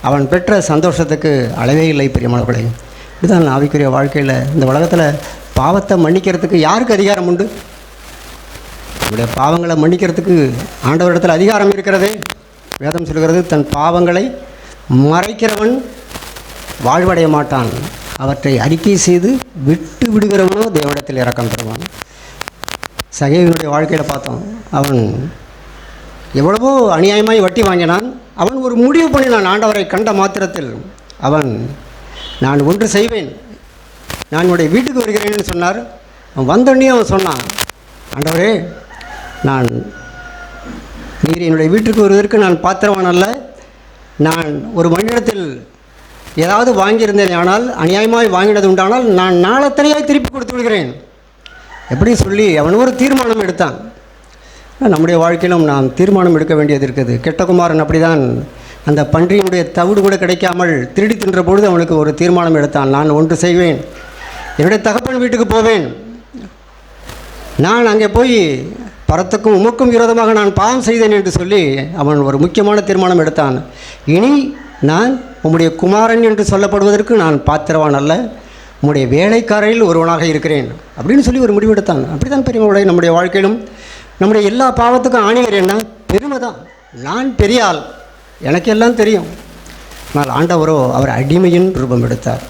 அவன் பெற்ற சந்தோஷத்துக்கு அளவே இல்லை பிரியமானவர்களே. இதுதான் ஆவிக்குரிய வாழ்க்கையில். இந்த உலகத்தில் பாவத்தை மன்னிக்கிறதுக்கு யாருக்கு அதிகாரம் உண்டு? நம்முடைய பாவங்களை மன்னிக்கிறதுக்கு ஆண்டவரிடத்தில் அதிகாரம் இருக்கிறதே. வேதம் சொல்கிறது, தன் பாவங்களை மறைக்கிறவன் வாழ்வடைய மாட்டான், அவற்றை அறிக்கை செய்து விட்டு விடுகிறவனோ தேவனிடத்தில் இரக்கம் பெறுவான். சகேவினுடைய வாழ்க்கையில் பார்த்தோம். அவன் எவ்வளவோ அநியாயமாய் வட்டி வாங்கினான். அவன் ஒரு முடிவு பண்ணினான். ஆண்டவரை கண்ட மாத்திரத்தில் நான் ஒன்று செய்வேன், நான் என்னுடைய வீட்டுக்கு வருகிறேன்னு சொன்னார். அவன் வந்தோடனே அவன் சொன்னான், ஆண்டவரே, நீர் என்னுடைய வீட்டுக்கு வருவதற்கு நான் பாத்திரவான் அல்ல. நான் ஒரு மனிதத்தில் ஏதாவது வாங்கியிருந்தேன், ஆனால் அநியாயமாய் வாங்கினது உண்டானால் நான் நாளத்தனையாய் திருப்பி கொடுத்து விடுகிறேன் எப்படி சொல்லி அவன் ஒரு தீர்மானம் எடுத்தான். நம்முடைய வாழ்க்கையிலும் நாம் தீர்மானம் எடுக்க வேண்டியது இருக்குது. கெட்டகுமாரன் அப்படி தான். அந்த பன்றியினுடைய தவிடு கூட கிடைக்காமல் திருடி தின்ற பொழுது அவனுக்கு ஒரு தீர்மானம் எடுத்தான். நான் ஒன்று செய்வேன், என்னுடைய தகப்பன் வீட்டுக்கு போவேன், நான் அங்கே போய் பரத்துக்கும் உமக்கும் விரோதமாக நான் பாவம் செய்தேன் என்று சொல்லி அவன் ஒரு முக்கியமான தீர்மானம் எடுத்தான். இனி நான் உம்முடைய குமாரன் என்று சொல்லப்படுவதற்கு நான் பாத்திரவான் அல்ல, உம்முடைய வேலைக்காரரில் ஒருவனாக இருக்கிறேன் அப்படின்னு சொல்லி ஒரு முடிவெடுத்தான். அப்படி தான் பெரியவர்களுடைய நம்முடைய வாழ்க்கையிலும் நம்முடைய எல்லா பாவத்துக்கும் ஆணிவர் என்ன? பெருமை தான். நான் பெரிய ஆள், எனக்கு எல்லாம் தெரியும். ஆனால் ஆண்டவரோ அவர் அடிமையின் ரூபம் எடுத்தார்.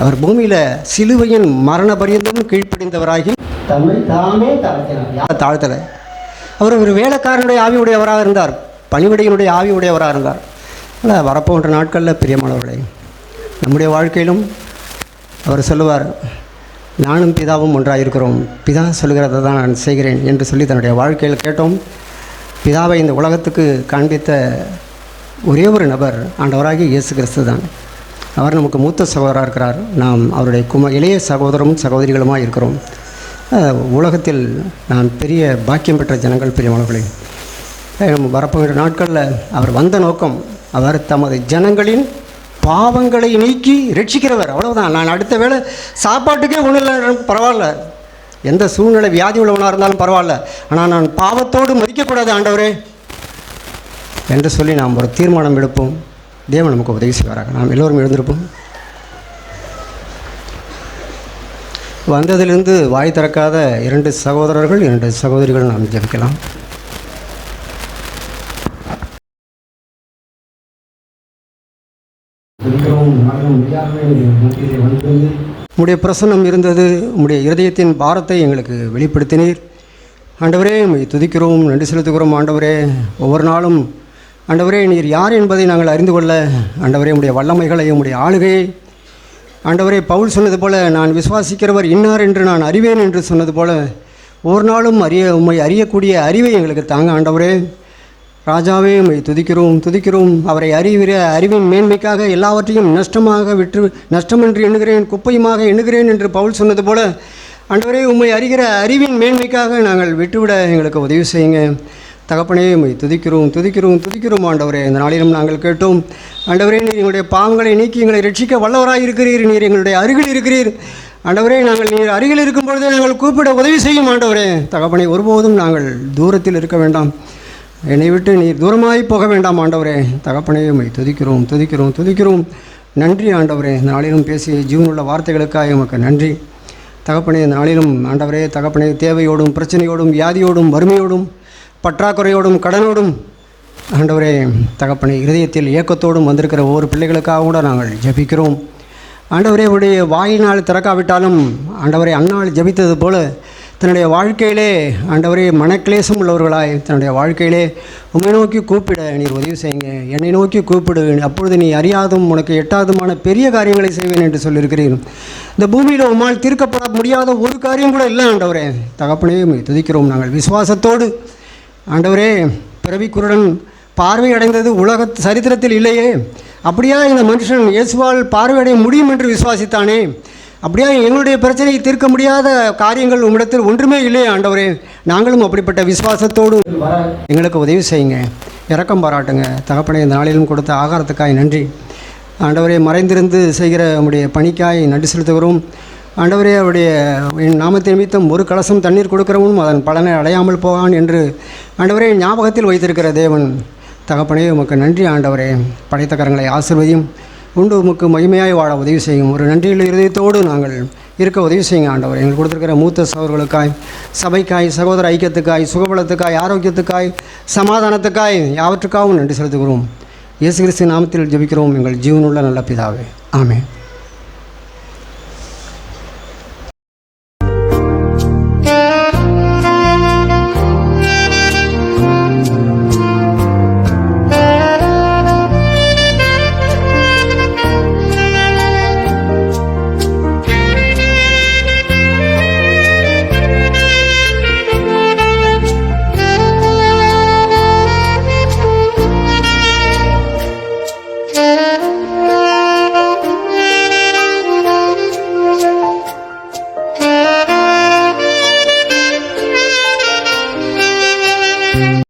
அவர் பூமியில் சிலுவையின் மரண பரியந்தம் கீழ்ப்படிந்தவராகி தம்மை தாமே தாழ்த்தினார். யார் தாழ்த்தலை? அவர் ஒரு வேலைக்காரனுடைய ஆவி உடையவராக இருந்தார், பணிவிடையினுடைய ஆவி உடையவராக இருந்தார். ஆனால் வரப்போன்ற நாட்களில் பிரியமானவர்களே நம்முடைய வாழ்க்கையிலும் அவர் சொல்லுவார், நானும் பிதாவும் ஒன்றாக இருக்கிறோம், பிதா சொல்கிறத தான் நான் செய்கிறேன் என்று சொல்லி தன்னுடைய வாழ்க்கையில் கேட்டோம். பிதாவை இந்த உலகத்துக்கு காண்பித்த ஒரே ஒரு நபர் ஆண்டவராகிய இயேசு கிறிஸ்து தான். அவர் நமக்கு மூத்த சகோதரராக இருக்கிறார். நாம் அவருடைய இளைய சகோதரரும் சகோதரிகளுமாக இருக்கிறோம். உலகத்தில் நான் பெரிய பாக்கியம் பெற்ற ஜனங்கள் பிரியமானவர்களே. வரப்போகிற நாட்களில் அவர் வந்த நோக்கம், அவர் தமது ஜனங்களின் பாவங்களை நீக்கி ரட்சிக்கிறவர், அவ்வளவுதான். நான் அடுத்த வேளை சாப்பாட்டுக்கே ஒன்றும் இல்லை பரவாயில்ல, எந்த சூழ்நிலை வியாதி உள்ளவனாக இருந்தாலும் பரவாயில்ல, ஆனால் நான் பாவத்தோடு மதிக்கக்கூடாது ஆண்டவரே என்று சொல்லி நாம் ஒரு தீர்மானம் எடுப்போம். தேவன் நமக்கு உதவி செய்வாராக. நாம் எல்லோரும் எழுந்திருப்போம். வந்ததிலிருந்து வாய் திறக்காத 2 சகோதரர்கள் 2 சகோதரிகள் நாம் ஜெபிக்கலாம். உம்முடைய பிரசன்னம் இருந்தது, உம்முடைய இருதயத்தின் பாரத்தை எங்களுக்கு வெளிப்படுத்தினீர் ஆண்டவரே. உம்மை துதிக்கிறோம், நன்றி செலுத்துகிறோம் ஆண்டவரே. ஒவ்வொரு நாளும் ஆண்டவரே நீர் யார் என்பதை நாங்கள் அறிந்து கொள்ள ஆண்டவரே உம்முடைய வல்லமைகளை, உம்முடைய ஆளுகையை ஆண்டவரே, பவுல் சொன்னது போல நான் விசுவாசிக்கிறவர் இன்னார் என்று நான் அறிவேன் என்று சொன்னது போல ஒவ்வொரு நாளும் உம்மை அறியக்கூடிய அறிவை எங்களுக்கு தாங்க ஆண்டவரே. ராஜாவே உம்மை துதிக்கிறோம். அவரை அறிவிற அறிவின் மேன்மைக்காக எல்லாவற்றையும் நஷ்டமென்று எண்ணுகிறேன், குப்பையுமாக எண்ணுகிறேன் என்று பவுல் சொன்னது போல ஆண்டவரே உம்மை அறிகிற அறிவின் மேன்மைக்காக நாங்கள் விட்டுவிட எங்களுக்கு உதவி செய்யுங்க தகப்பனே. உம்மை துதிக்கிறோம் ஆண்டவரே. இந்த நாளிலும் நாங்கள் கேட்டோம் ஆண்டவரே, நீர் எங்களுடைய பாவங்களை நீக்கி எங்களை ரட்சிக்க வல்லவராக இருக்கிறீர். நீர் எங்களுடைய அருகில் இருக்கிறீர் ஆண்டவரே. நீர் அருகில் இருக்கும் பொழுதே நாங்கள் கூப்பிட உதவி செய்யும் ஆண்டவரே. தகப்பனே, ஒருபோதும் நாங்கள் தூரத்தில் இருக்க வேண்டாம், என்னை விட்டு நீர் தூரமாய் போக வேண்டாம் ஆண்டவரே. தகப்பனே, உம்மை துதிக்கிறோம். நன்றி ஆண்டவரே. இந்த நாளிலும் பேசிய ஜீவனுள்ள வார்த்தைகளுக்காக உமக்கு நன்றி தகப்பனே. இந்த நாளிலும் ஆண்டவரே தகப்பனே, தேவையோடும் பிரச்சனையோடும் வியாதியோடும் வறுமையோடும் பற்றாக்குறையோடும் கடனோடும் ஆண்டவரே தகப்பனே, இருதயத்தில் ஏக்கத்தோடும் வந்திருக்கிற ஒவ்வொரு பிள்ளைகளுக்காக கூட நாங்கள் ஜெபிக்கிறோம் ஆண்டவரே. உடைய வாயினால் திறக்காவிட்டாலும் ஆண்டவரே அன்னாள் ஜெபித்தது போல தன்னுடைய வாழ்க்கையிலே ஆண்டவரே மனக்லேசம் உள்ளவர்களாய் தன்னுடைய வாழ்க்கையிலே உம்மை நோக்கி கூப்பிட நீர் உதவி செய்யுங்க. என்னை நோக்கி கூப்பிடு, அப்பொழுது நீ அறியாதும் உனக்கு எட்டாதுமான பெரிய காரியங்களை செய்வேன் என்று சொல்லியிருக்கிறீர். இந்த பூமியில் உம்மால் தீர்க்கப்பட முடியாத ஒரு காரியம் கூட இல்லை ஆண்டவரே. தகப்பனே, உம்மை துதிக்கிறோம். நாங்கள் விசுவாசத்தோடு ஆண்டவரே, பிறவி குருடன் பார்வை அடைந்தது உலக சரித்திரத்தில் இல்லையே, அப்படியா இந்த மனுஷன் இயேசுவால் பார்வையடைய முடியும் என்று விசுவாசித்தானே, அப்படியா எங்களுடைய பிரச்சனையை தீர்க்க முடியாத காரியங்கள் உம்மிடத்தில் ஒன்றுமே இல்லையே ஆண்டவரே. நாங்களும் அப்படிப்பட்ட விசுவாசத்தோடு எங்களுக்கு உதவி செய்யுங்க, இரக்கம் பாராட்டுங்க தகப்பனே. இந்த நாளிலும் கொடுத்த ஆகாரத்துக்காய் நன்றி ஆண்டவரே. மறைந்திருந்து செய்கிற உம்முடைய பணிக்காய் நன்றி செலுத்துகிறோம் ஆண்டவரே. அவருடைய நாமத்தை நிமித்தம் ஒரு கலசம் தண்ணீர் கொடுக்கிறவனும் அதன் பலனை அடையாமல் போவான் என்று ஆண்டவரே ஞாபகத்தில் வைத்திருக்கிற தேவன் தகப்பனே, உமக்கு நன்றி ஆண்டவரே. படைத்த கரங்களை ஆசீர்வதியும், உண்டு உமக்கு மகிமையாய் வாழ உதவி செய்யும். ஒரு நன்றியுள்ள இருதயத்தோடு நாங்கள் இருக்க உதவி செய்யுங்க ஆண்டவர். எங்களுக்கு கொடுத்துருக்கிற மூத்த சகோதரர்களுக்காய், சபைக்காய், சகோதர ஐக்கியத்துக்காய், சுகபலத்துக்காய், ஆரோக்கியத்துக்காய், சமாதானத்துக்காய் யாவற்றுக்காகவும் நன்றி செலுத்துகிறோம். இயேசு கிறிஸ்து நாமத்தில் ஜெபிக்கிறோம் எங்கள் ஜீவனுள்ள நல்ல பிதாவே, ஆமென்.